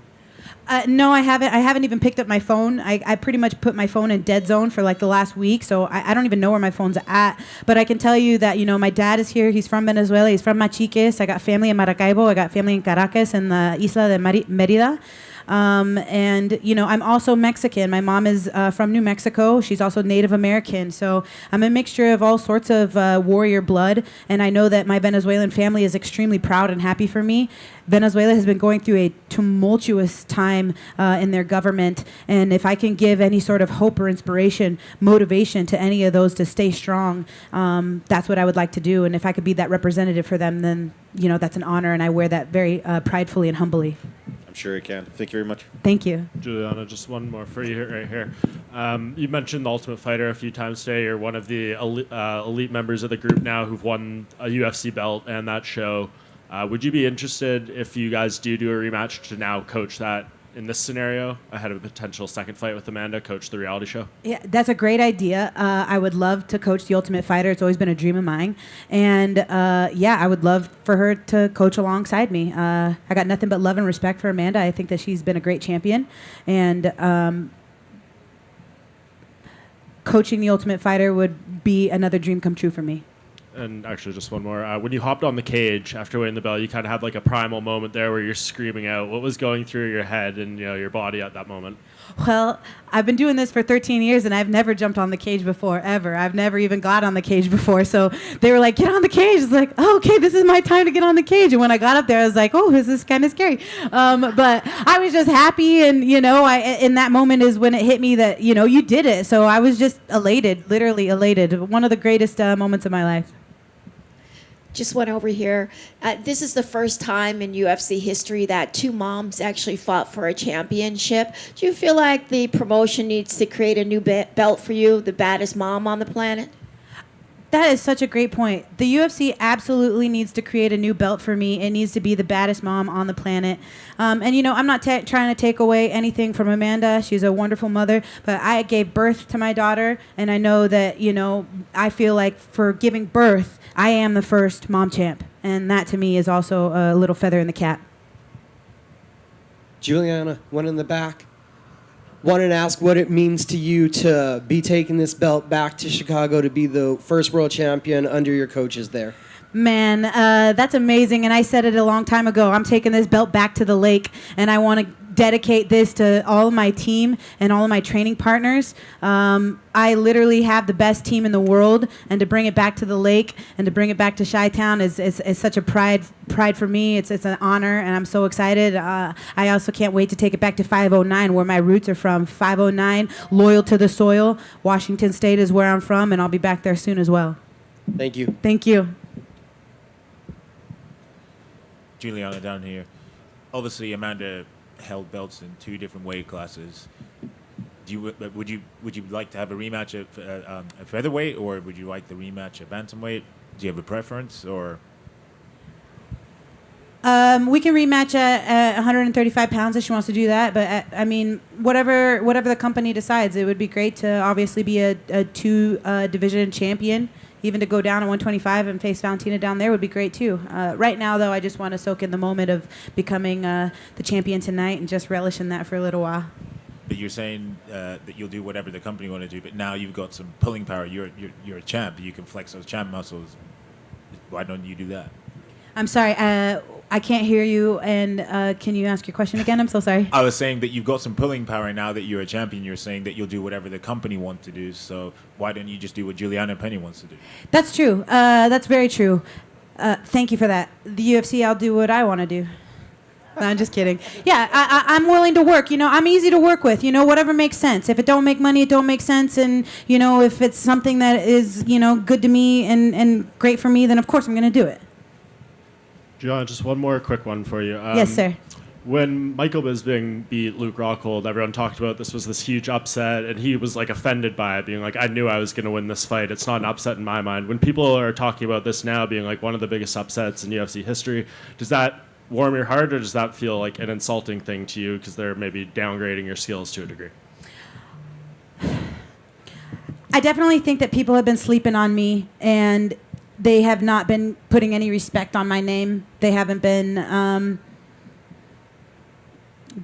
No, I haven't. I haven't even picked up my phone. I pretty much put my phone in dead zone for like the last week, so I don't even know where my phone's at. But I can tell you that, my dad is here. He's from Venezuela. He's from Machiques. I got family in Maracaibo. I got family in Caracas and the Isla de Mérida. And, I'm also Mexican. My mom is from New Mexico. She's also Native American. So I'm a mixture of all sorts of warrior blood. And I know that my Venezuelan family is extremely proud and happy for me. Venezuela has been going through a tumultuous time in their government. And if I can give any sort of hope or inspiration, motivation to any of those to stay strong, that's what I would like to do. And if I could be that representative for them, then, that's an honor. And I wear that very pridefully and humbly. I'm sure you can. Thank you very much. Thank you. Julianna, just one more for you right here. You mentioned the Ultimate Fighter a few times today. You're one of the elite members of the group now who've won a UFC belt and that show. Would you be interested if you guys do a rematch to now coach that in this scenario ahead of a potential second fight with Amanda, coach the reality show? Yeah, that's a great idea. I would love to coach the Ultimate Fighter. It's always been a dream of mine. And I would love for her to coach alongside me. I got nothing but love and respect for Amanda. I think that she's been a great champion. And coaching the Ultimate Fighter would be another dream come true for me. And actually, just one more. When you hopped on the cage after winning the belt, you kind of had like a primal moment there where you're screaming out. What was going through your head and your body at that moment? Well, I've been doing this for 13 years, and I've never jumped on the cage before, ever. I've never even got on the cage before. So they were like, get on the cage. It's like, oh, okay, this is my time to get on the cage. And when I got up there, I was like, oh, this is kind of scary. But I was just happy, and, in that moment is when it hit me that, you did it. So I was just elated, literally elated. One of the greatest moments of my life. Just went over here. This is the first time in UFC history that two moms actually fought for a championship. Do you feel like the promotion needs to create a new belt for you, the baddest mom on the planet? That is such a great point. The UFC absolutely needs to create a new belt for me. It needs to be the baddest mom on the planet. And, I'm not trying to take away anything from Amanda. She's a wonderful mother. But I gave birth to my daughter, and I know that, I feel like for giving birth, I am the first mom champ. And that, to me, is also a little feather in the cap. Julianna, one in the back. Wanted to ask what it means to you to be taking this belt back to Chicago to be the first world champion under your coaches there. Man, that's amazing. And I said it a long time ago. I'm taking this belt back to the lake, and I want to dedicate this to all of my team and all of my training partners. I literally have the best team in the world, and to bring it back to the lake and to bring it back to Chi-Town is such a pride for me. It's an honor, and I'm so excited. I also can't wait to take it back to 509, where my roots are from. 509, loyal to the soil. Washington State is where I'm from, and I'll be back there soon as well. Thank you. Thank you. Julianna down here. Obviously, Amanda held belts in two different weight classes. Would you like to have a rematch at featherweight, or would you like the rematch at bantamweight? Do you have a preference, or? We can rematch at 135 pounds if she wants to do that. But whatever the company decides, it would be great to obviously be a two division champion. Even to go down to 125 and face Valentina down there would be great too. Right now, though, I just want to soak in the moment of becoming the champion tonight and just relish in that for a little while. But you're saying that you'll do whatever the company want to do, but now you've got some pulling power. You're a champ. You can flex those champ muscles. Why don't you do that? I'm sorry, I can't hear you. And can you ask your question again? I'm so sorry. I was saying that you've got some pulling power now that you're a champion. You're saying that you'll do whatever the company wants to do. So why don't you just do what Julianna Penny wants to do? That's true. That's very true. Thank you for that. The UFC, I'll do what I want to do. No, I'm just kidding. Yeah, I'm willing to work. I'm easy to work with. Whatever makes sense. If it don't make money, it don't make sense. And, if it's something that is, good to me and great for me, then of course I'm going to do it. John, just one more quick one for you. Yes, sir. when Michael Bisping beat Luke Rockhold, everyone talked about this was this huge upset, and he was like offended by it, being like, I knew I was going to win this fight. It's not an upset in my mind. When people are talking about this now being like one of the biggest upsets in UFC history, does that warm your heart, or does that feel like an insulting thing to you because they're maybe downgrading your skills to a degree? I definitely think that people have been sleeping on me, and they have not been putting any respect on my name. They haven't been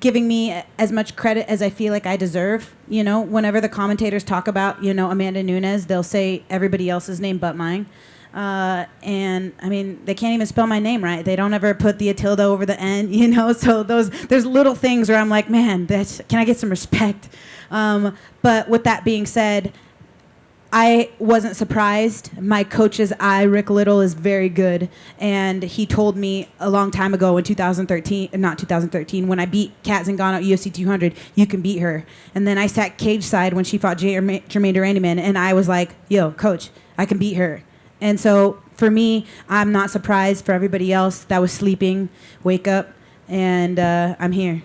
giving me as much credit as I feel like I deserve. You know, whenever the commentators talk about, you know, Amanda Nunes, they'll say everybody else's name but mine. And I mean, they can't even spell my name right. They don't ever put the tilde over the N, you know. So there's little things where I'm like, man, can I get some respect? But with that being said, I wasn't surprised. My coach's eye, Rick Little, is very good. And he told me a long time ago in 2013, when I beat Kat Zingano at UFC 200, you can beat her. And then I sat cage side when she fought Jermaine Duraniman, and I was like, yo, coach, I can beat her. And so for me, I'm not surprised. For everybody else that was sleeping, wake up, and I'm here.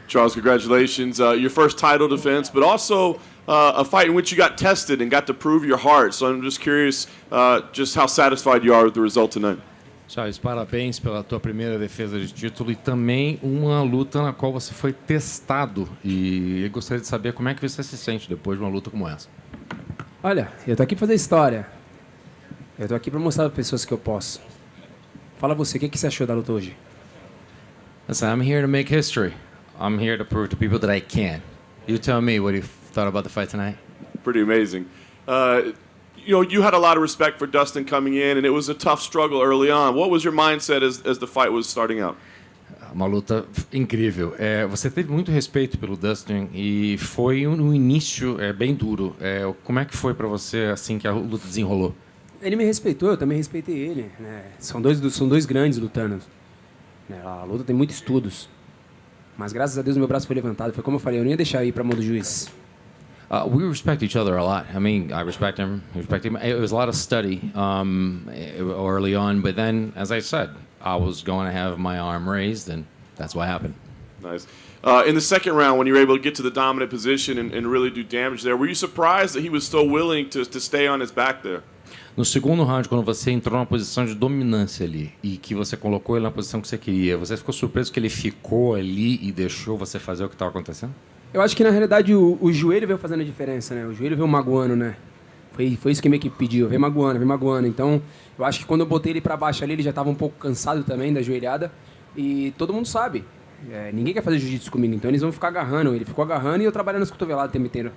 Charles, congratulations. Your first title defense, but also a fight in which you got tested and got to prove your heart. So I'm just curious just how satisfied you are with the result tonight. Charles, parabéns pela tua primeira defesa de título e também uma luta na qual você foi testado. E eu gostaria de saber como é que você se sente depois de uma luta como essa. Olha, eu tô aqui pra fazer história. Eu tô aqui pra mostrar para pessoas que eu posso. Fala você, o que você achou da luta hoje? Listen, I'm here to make history. I'm here to prove to people that I can. You tell me what you thought about the fight tonight. Pretty amazing. You had a lot of respect for Dustin coming in, and it was a tough struggle early on. What was your mindset as the fight was starting out? Uma luta incrível. Você teve muito respeito pelo Dustin e foi no início bem duro. Como é que foi para você assim que a luta desenrolou? Ele me respeitou, eu também respeitei ele. Né? São dois grandes lutando. Né? A luta tem muitos estudos. Mas graças a Deus meu braço foi levantado. Foi como eu falei, eu não ia deixar ir para a mão do juiz. We respect each other a lot. I mean, I respect him. It was a lot of study early on, but then, as I said, I was going to have my arm raised, and that's what happened. Nice. In the second round, when you were able to get to the dominant position and really do damage there, were you surprised that he was still willing to stay on his back there? No segundo round, quando você entrou na posição de dominância ali e que você colocou ele na posição que você queria, você ficou surpreso que ele ficou ali e deixou você fazer o que estava acontecendo? Eu acho que na realidade o joelho veio fazendo a diferença, né? O joelho veio magoando, né? Foi isso que meio que pediu, veio magoando. Então, eu acho que quando eu botei ele para baixo ali, ele já estava um pouco cansado também da joelhada. E todo mundo sabe, ninguém quer fazer jiu-jitsu comigo, então eles vão ficar agarrando. Ele ficou agarrando e eu trabalhando as cotoveladas o tempo inteiro.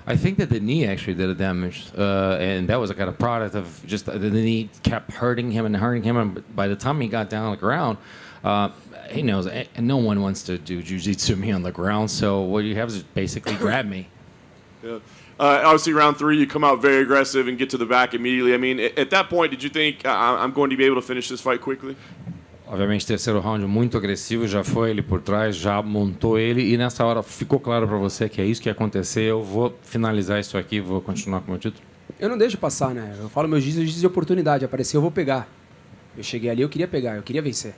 I think that the knee actually did a damage, and that was a kind of product of just the knee kept hurting him. And by the time he got down on the ground, he knows no one wants to do jiu-jitsu to me on the ground. So what you have is basically grab me. Yeah. Obviously, round 3, you come out very aggressive and get to the back immediately. I mean, at that point, did you think I'm going to be able to finish this fight quickly? Obviamente, terceiro round muito agressivo, já foi ele por trás, já montou ele e nessa hora ficou claro para você que é isso que ia acontecer, eu vou finalizar isso aqui, vou continuar com o meu título? Eu não deixo passar, né? Eu falo meus dias de oportunidade, apareceu, eu vou pegar. Eu cheguei ali, eu queria pegar, eu queria vencer.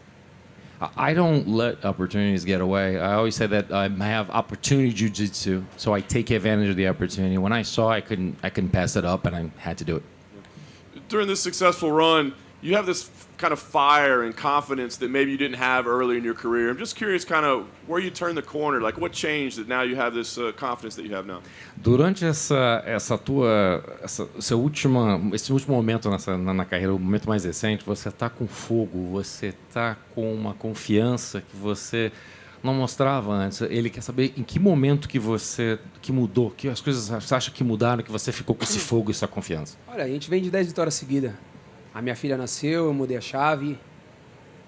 I don't let opportunities get away. I always say that I have opportunity jiu-jitsu, so I take advantage of the opportunity. When I saw I couldn't pass it up and I had to do it. During this successful run, you have this kind of fire and confidence that maybe you didn't have early in your career. I'm just curious kind of where you turned the corner, like what changed that now you have this confidence that you have now? Durante esse último momento na carreira, o momento mais recente, você está com fogo, você está com uma confiança que você não mostrava antes. Ele quer saber em que momento que mudou, que as coisas você acha que mudaram, que você ficou com esse fogo e essa confiança. Olha, a gente vem de 10 vitórias seguidas. A minha filha nasceu, eu mudei a chave,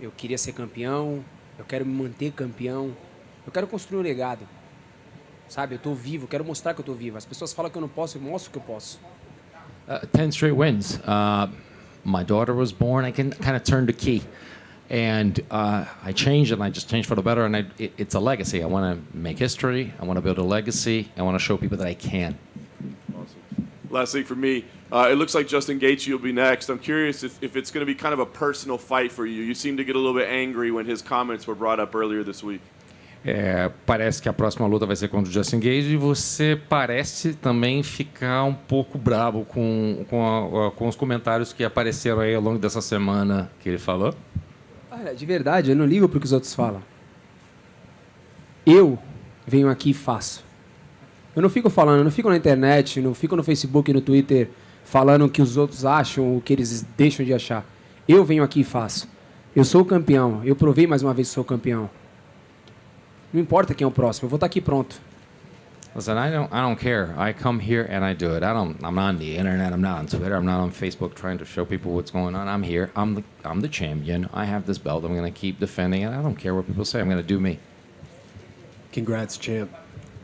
eu queria ser campeão, eu quero me manter campeão, eu quero construir um legado, sabe? Eu estou vivo, eu quero mostrar que eu estou vivo. As pessoas falam que eu não posso, eu mostro que eu posso. 10 straight wins. My daughter was born, I can kind of turn the key. And I changed and I just changed for the better and it's a legacy. I want to make history, I want to build a legacy, I want to show people that I can. Awesome. Last thing for me, it looks like Justin Gaethje will be next. I'm curious if it's going to be kind of a personal fight for you. You seem to get a little bit angry when his comments were brought up earlier this week. Parece que a próxima luta vai ser contra o Justin Gaethje e você parece também ficar um pouco bravo com os comentários que apareceram aí ao longo dessa semana que ele falou. Olha, de verdade, eu não ligo para o que os outros falam. Eu venho aqui e faço. Eu não fico falando, eu não fico na internet, não fico no Facebook e no Twitter falando o que os outros acham, o que eles deixam de achar. Eu venho aqui e faço. Eu sou o campeão. Eu provei mais uma vez que sou campeão. Não importa quem é o próximo, eu vou estar aqui pronto. Listen, I don't care. I come here and I do it. I'm not on the internet. I'm not on Twitter. I'm not on Facebook trying to show people what's going on. I'm here. I'm the champion. I have this belt. I'm going to keep defending it. I don't care what people say. I'm going to do me. Congrats, champ.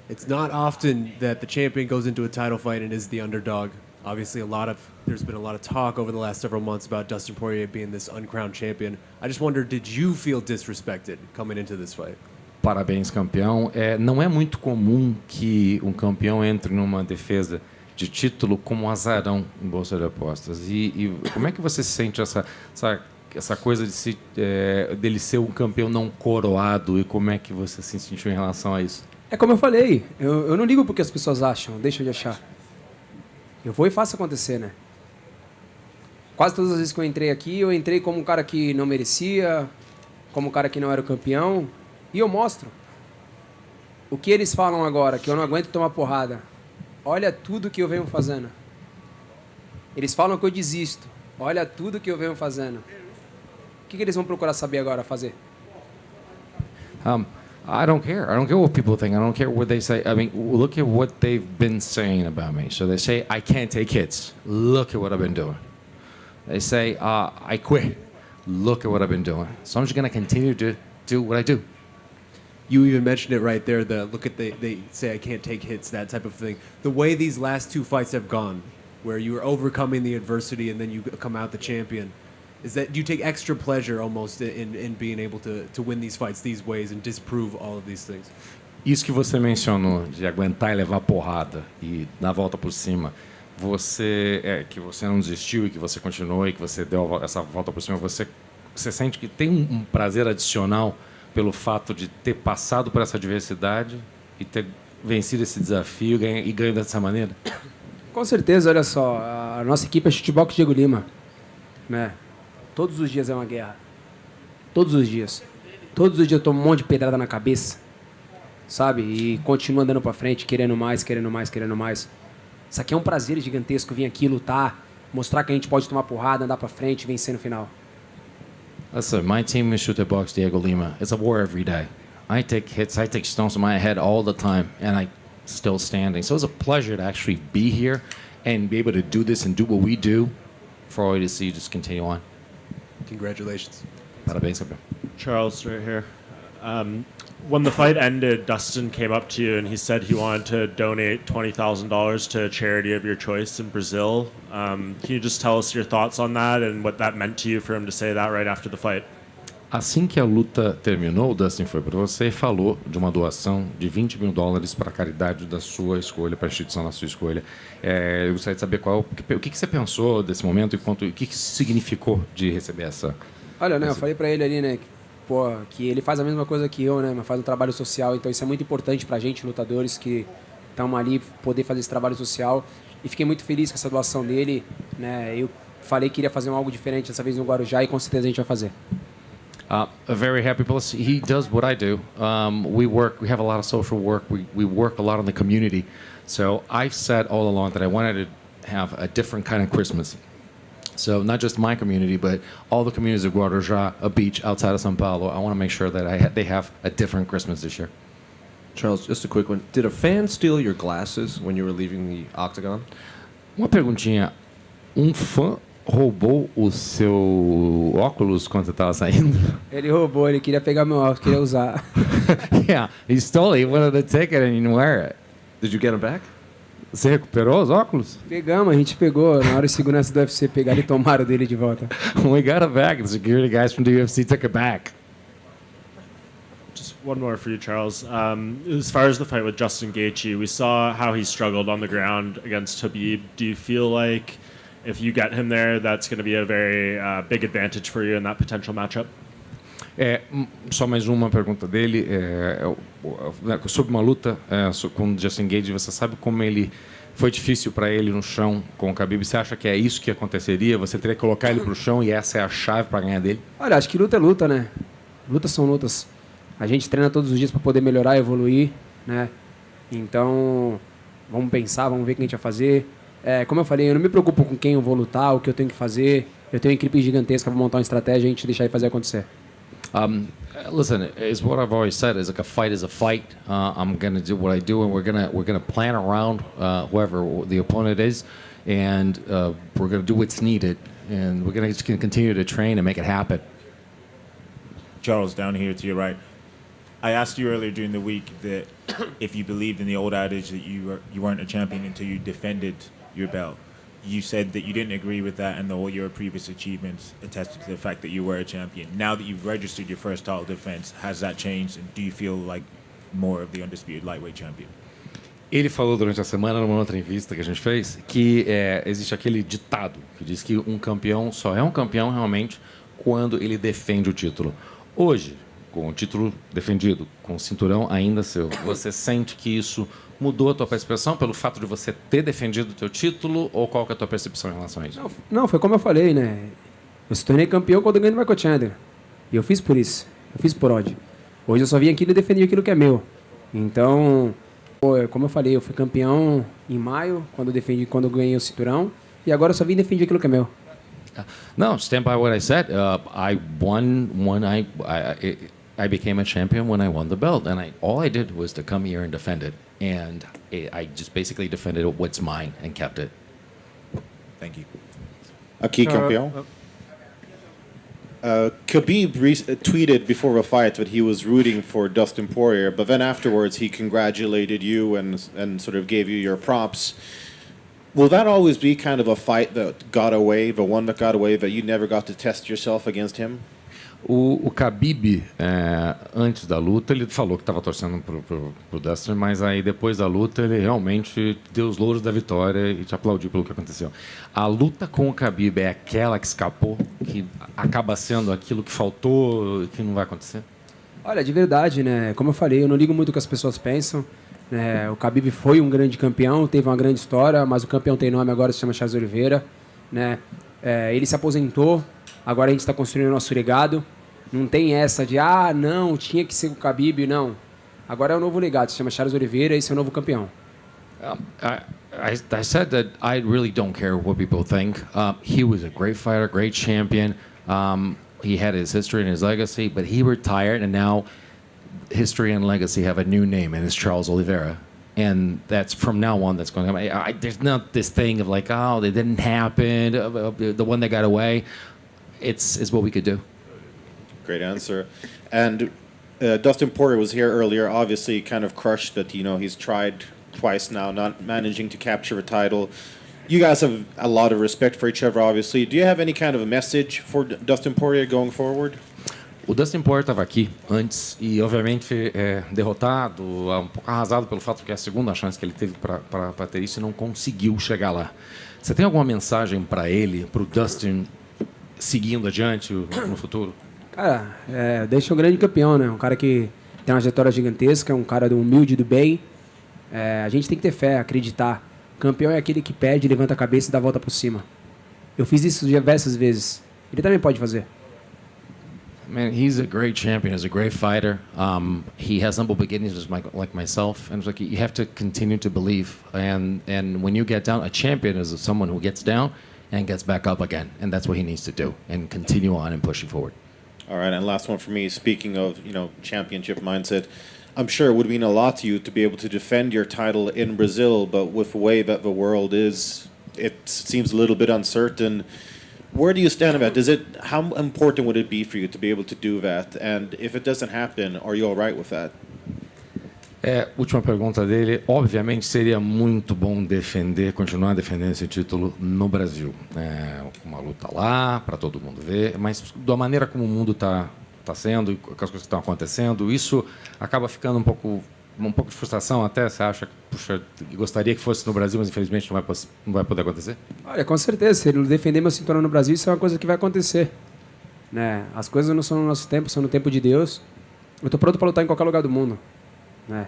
It's not often that the champion goes into a title fight and is the underdog. Obviously, there's been a lot of talk over the last several months about Dustin Poirier being this uncrowned champion. I just wonder, did you feel disrespected coming into this fight? Parabéns, campeão. Não é muito comum que um campeão entre numa defesa de título como azarão em bolsa de apostas. E como é que você sente essa coisa dele ser um campeão não coroado, e como é que você se sentiu em relação a isso? É como eu falei, eu não ligo porque as pessoas acham, deixa de achar. Eu vou e faço acontecer, né? Quase todas as vezes que eu entrei aqui, eu entrei como um cara que não merecia, como um cara que não era o campeão, e eu mostro. O que eles falam agora, que eu não aguento tomar porrada, olha tudo que eu venho fazendo. Eles falam que eu desisto, olha tudo que eu venho fazendo. O que eles vão procurar saber agora, fazer? I don't care. I don't care what people think. I don't care what they say. I mean, look at what they've been saying about me. So they say, I can't take hits. Look at what I've been doing. They say, I quit. Look at what I've been doing. So I'm just going to continue to do what I do. You even mentioned it right there. They say I can't take hits, that type of thing. The way these last two fights have gone, where you are overcoming the adversity and then you come out the champion, is that do you take extra pleasure almost in being able to win these fights these ways and disprove all of these things? Isso que você mencionou, de aguentar e levar porrada e dar a volta por cima, que você não desistiu e que você continuou e que você deu essa volta por cima, você sente que tem um prazer adicional pelo fato de ter passado por essa adversidade e ter vencido esse desafio e ganho dessa maneira? Com certeza, olha só, a nossa equipe é chutebol com o Diego Lima, né? Todos os dias é uma guerra. Todos os dias. Todos os dias eu tomo um monte de pedrada na cabeça, sabe? E continuo andando pra frente, querendo mais, querendo mais, querendo mais. Isso aqui é um prazer gigantesco, vir aqui lutar, mostrar que a gente pode tomar porrada, andar pra frente, vencer no final. Listen, my team is Shooter Box Diego Lima. It's a war every day. I take hits, I take stones to my head all the time, and I still standing. So it's a pleasure to actually be here and be able to do this and do what we do for all you to see just continue on. Congratulations. Parabéns, campeão. Charles, right here. When the fight ended, Dustin came up to you and he said he wanted to donate $20,000 to a charity of your choice in Brazil. Can you just tell us your thoughts on that and what that meant to you for him to say that right after the fight? Assim que a luta terminou, o Dustin foi para você e falou de uma doação de $20 mil para a caridade da sua escolha, para a instituição da sua escolha. Eu gostaria de saber o que você pensou desse momento e o que significou de receber essa... Olha, né, eu falei pra ele ali, né, que ele faz a mesma coisa que eu, né, mas faz um trabalho social, então isso é muito importante pra gente, lutadores, que estamos ali, poder fazer esse trabalho social. E fiquei muito feliz com essa doação dele, né, eu falei que iria fazer algo diferente dessa vez no Guarujá e com certeza a gente vai fazer. Very happy. Plus, he does what I do. We have a lot of social work. We work a lot in the community. So I've said all along that I wanted to have a different kind of Christmas. So not just my community, but all the communities of Guarujá, a beach outside of São Paulo. I want to make sure that they have a different Christmas this year. Charles, just a quick one. Did a fan steal your glasses when you were leaving the octagon? Uma perguntinha. Fã roubou o seu óculos quando você estava saindo? Ele roubou, ele queria pegar meu óculos, queria usar. Yeah, he stole it. He wanted to take it and he didn't wear it. Did you get him back? Você recuperou os óculos? Pegamos, a gente pegou. Na hora de segurança do UFC pegaram e tomaram dele de volta. We got it back. The security guys from the UFC took it back. Just one more for you, Charles. As far as the fight with Justin Gaethje, we saw how he struggled on the ground against Khabib. Do you feel like if you get him there, that's going to be a very big advantage for you in that potential matchup? Só mais uma pergunta dele. Sobre uma luta com o Justin Gaethje, você sabe como ele foi difícil para ele no chão com o Khabib? Você acha que é isso que aconteceria? Você teria que colocar ele pro chão e essa é a chave para ganhar dele? Olha, acho que luta é luta, né? Lutas são lutas. A gente treina todos os dias para poder melhorar, evoluir, né? Então, vamos pensar, vamos ver o que a gente vai fazer. Como eu falei, eu não me preocupo com quem eu vou lutar, o que eu tenho que fazer. Eu tenho uma equipe gigantesca para montar uma estratégia e a gente deixar e fazer acontecer. Listen, it's what I've always said. Is like a fight is a fight. I'm gonna do what I do, and we're gonna plan around whoever the opponent is, and we're gonna do what's needed, and we're gonna just continue to train and make it happen. Charles, down here to your right. I asked you earlier during the week that if you believed in the old adage that you weren't a champion until you defended your belt. You said that you didn't agree with that and all your previous achievements attested to the fact that you were a champion. Now that you've registered your first title defense, has that changed and do you feel like more of the undisputed lightweight champion? Ele falou durante a semana, numa outra entrevista que a gente fez, que existe aquele ditado que diz que um campeão só é um campeão realmente quando ele defende o título. Hoje, com o título defendido, com o cinturão ainda seu, você sente que isso mudou a tua percepção pelo fato de você ter defendido o teu título, ou qual que é a tua percepção em relação a isso? Não, foi como eu falei, né? Eu se tornei campeão quando eu ganhei do Michael Chandler. E eu fiz por isso. Eu fiz por ódio. Hoje eu só vim aqui e defendi aquilo que é meu. Então, como eu falei, eu fui campeão em maio, quando eu ganhei o cinturão. E agora eu só vim defender aquilo que é meu. No, stand by what I said. I won when I became a champion when I won the belt, and all I did was to come here and defend it, and I just basically defended what's mine and kept it. Thank you. Aqui, campeão. Khabib tweeted before the fight that he was rooting for Dustin Poirier, but then afterwards he congratulated you and sort of gave you your props. Will that always be kind of a fight that got away, the one that got away, that you never got to test yourself against him? O Khabib, antes da luta, ele falou que estava torcendo pro Dustin, mas aí depois da luta ele realmente deu os louros da vitória e te aplaudiu pelo que aconteceu. A luta com o Khabib é aquela que escapou, que acaba sendo aquilo que faltou, que não vai acontecer? Olha, de verdade, né? Como eu falei, eu não ligo muito o que as pessoas pensam. O Khabib foi um grande campeão, teve uma grande história, mas o campeão tem nome agora, se chama Charles Oliveira, né? Ele se aposentou, agora a gente está construindo o nosso legado. Não tem essa de, não, tinha que ser o Khabib, não. Agora é o novo legado, se chama Charles Oliveira, esse é o novo campeão. I said that I really don't care what people think. He was a great fighter, great champion. He had his history and his legacy, but he retired, and now history and legacy have a new name, and it's Charles Oliveira. And that's from now on, that's going to happen. There's not this thing of like, it didn't happen, the one that got away. It's what we could do. Great answer. And Dustin Poirier was here earlier, obviously kind of crushed that, he's tried twice now, not managing to capture a title. You guys have a lot of respect for each other, obviously. Do you have any kind of a message for Dustin Poirier going forward? O Dustin Poirier estava aqui antes e, obviamente, derrotado, um pouco arrasado pelo fato que é a segunda chance que ele teve para ter isso e não conseguiu chegar lá. Você tem alguma mensagem para ele, para o Dustin, seguindo adiante no futuro? Cara, deixa um grande campeão, né? Um cara que tem uma trajetória gigantesca, um cara humilde, do bem. A gente tem que ter fé, acreditar. O campeão é aquele que perde, levanta a cabeça e dá a volta por cima. Eu fiz isso diversas vezes. Ele também pode fazer. Man, he's a great champion. He's a great fighter. He has humble beginnings, just like myself. And it's like you have to continue to believe. And when you get down, a champion is someone who gets down and gets back up again. And that's what he needs to do and continue on and pushing forward. All right, and last one for me. Speaking of, championship mindset, I'm sure it would mean a lot to you to be able to defend your title in Brazil, but with the way that the world is, it seems a little bit uncertain. Where do you stand about it? How important would it be for you to be able to do that? And if it doesn't happen, are you all right with that? Última pergunta dele. Obviamente seria muito bom continuar defendendo esse título no Brasil. Uma luta lá, para todo mundo ver, mas da maneira como o mundo está sendo e com as coisas que estão acontecendo, isso acaba ficando um pouco de frustração até. Você acha que, puxa, gostaria que fosse no Brasil, mas infelizmente não vai poder acontecer? Olha, com certeza, se ele defender meu cinturão no Brasil, isso é uma coisa que vai acontecer. Né? As coisas não são no nosso tempo, são no tempo de Deus. Eu estou pronto para lutar em qualquer lugar do mundo. Né?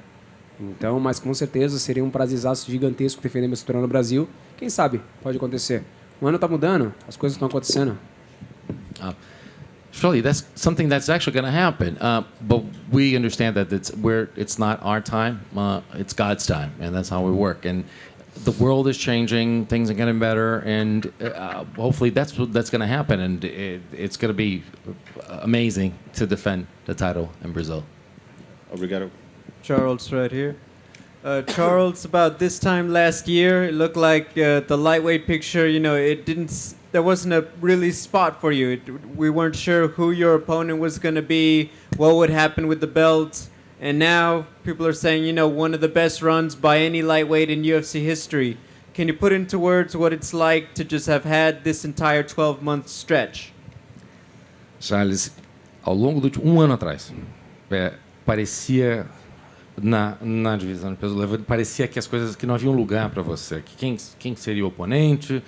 Então, mas com certeza seria um prazerzaço gigantesco defender meu cinturão no Brasil. Quem sabe? Pode acontecer. O ano está mudando, as coisas estão acontecendo. Surely that's something that's actually going to happen. But we understand that it's not our time, it's God's time, and that's how we work. And the world is changing, things are getting better, and hopefully that's going to happen, and it's going to be amazing to defend the title in Brazil. Obrigado. Charles right here. Charles, about this time last year, it looked like the lightweight picture, there wasn't a really spot for you. We weren't sure who your opponent was going to be, what would happen with the belt. And now people are saying, one of the best runs by any lightweight in UFC history. Can you put into words what it's like to just have had this entire 12-month stretch? Charles, ao longo de um ano atrás, parecia na divisão de peso leve, parecia que as coisas que não haviam lugar para você, que quem seria o oponente,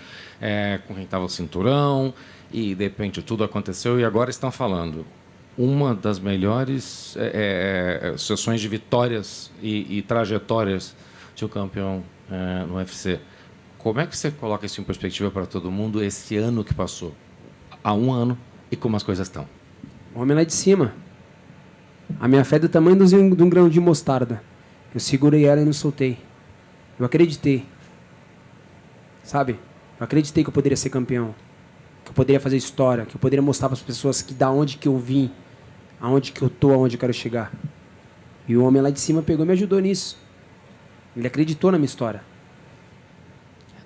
com quem estava o cinturão, e de repente tudo aconteceu e agora estão falando uma das melhores sessões de vitórias e trajetórias de um campeão no UFC. Como é que você coloca isso em perspectiva para todo mundo esse ano que passou? Há um ano e como as coisas estão? O homem lá de cima. A minha fé é do tamanho de um grão de mostarda. Eu segurei ela e não soltei. Eu acreditei. Sabe? Eu acreditei que eu poderia ser campeão. Que eu poderia fazer história. Que eu poderia mostrar para as pessoas que da onde que eu vim, aonde que eu tô, aonde eu quero chegar. E o homem lá de cima pegou e me ajudou nisso. Ele acreditou na minha história.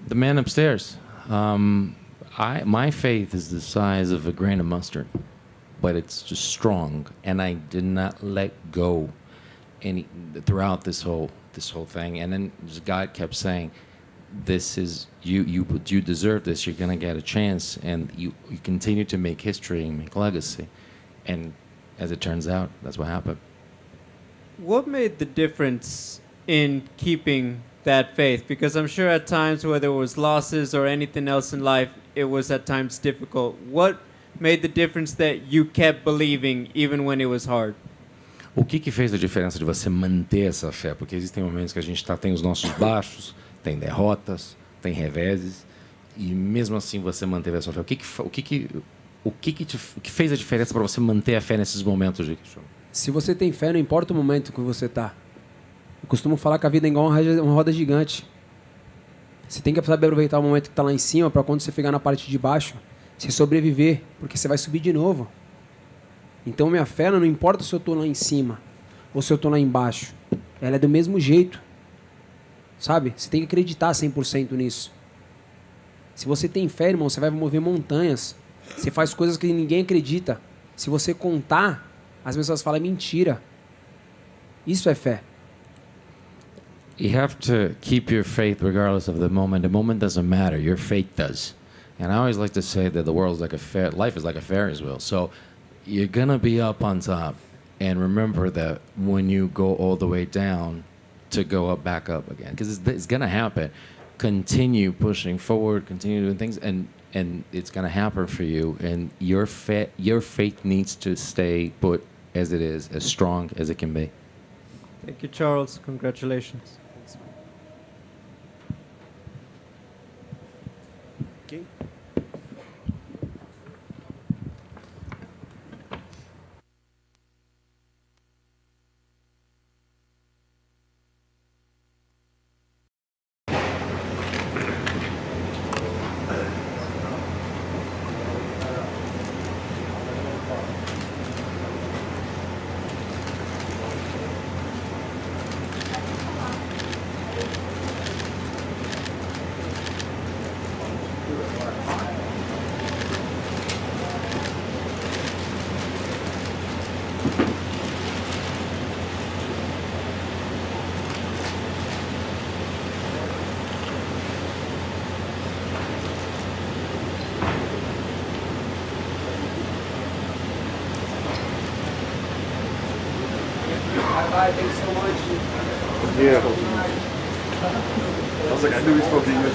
The man upstairs. My faith is the size of a grain of mustard, but it's just strong, and I did not let go throughout this whole thing. And then God kept saying, "This is you deserve this. You're gonna get a chance," and you continue to make history and make legacy. And as it turns out, that's what happened. What made the difference in keeping that faith? Because I'm sure at times, whether it was losses or anything else in life, it was at times difficult. What made the difference that you kept believing even when it was hard? O que fez a diferença de você manter essa fé? Porque existem momentos que a gente tem os nossos baixos, tem derrotas, tem reveses, e mesmo assim você manteve a sua fé. O que fez a diferença para você manter a fé nesses momentos, Rick? Se você tem fé, não importa o momento que você está. Eu costumo falar que a vida é igual uma roda gigante. Você tem que saber aproveitar o momento que está lá em cima para quando você chegar na parte de baixo, você sobreviver, porque você vai subir de novo. Então minha fé não importa se eu estou lá em cima ou se eu estou lá embaixo. Ela é do mesmo jeito. Sabe? Você tem que acreditar 100% nisso. Se você tem fé, irmão, você vai mover montanhas. Você faz coisas que ninguém acredita. Se você contar, as pessoas falam mentira. Isso é fé. You have to keep your faith regardless of the moment. The moment doesn't matter. Your faith does. And I always like to say that the world's like life is like a Ferris wheel. So you're going to be up on top. And remember that when you go all the way down, to go up, back up again. Because it's going to happen. Continue pushing forward, continue doing things, and it's going to happen for you. And your faith needs to stay put as it is, as strong as it can be. Thank you, Charles. Congratulations. Okay. Bye, thanks so much. Yeah. I was like, I knew he was supposed to be with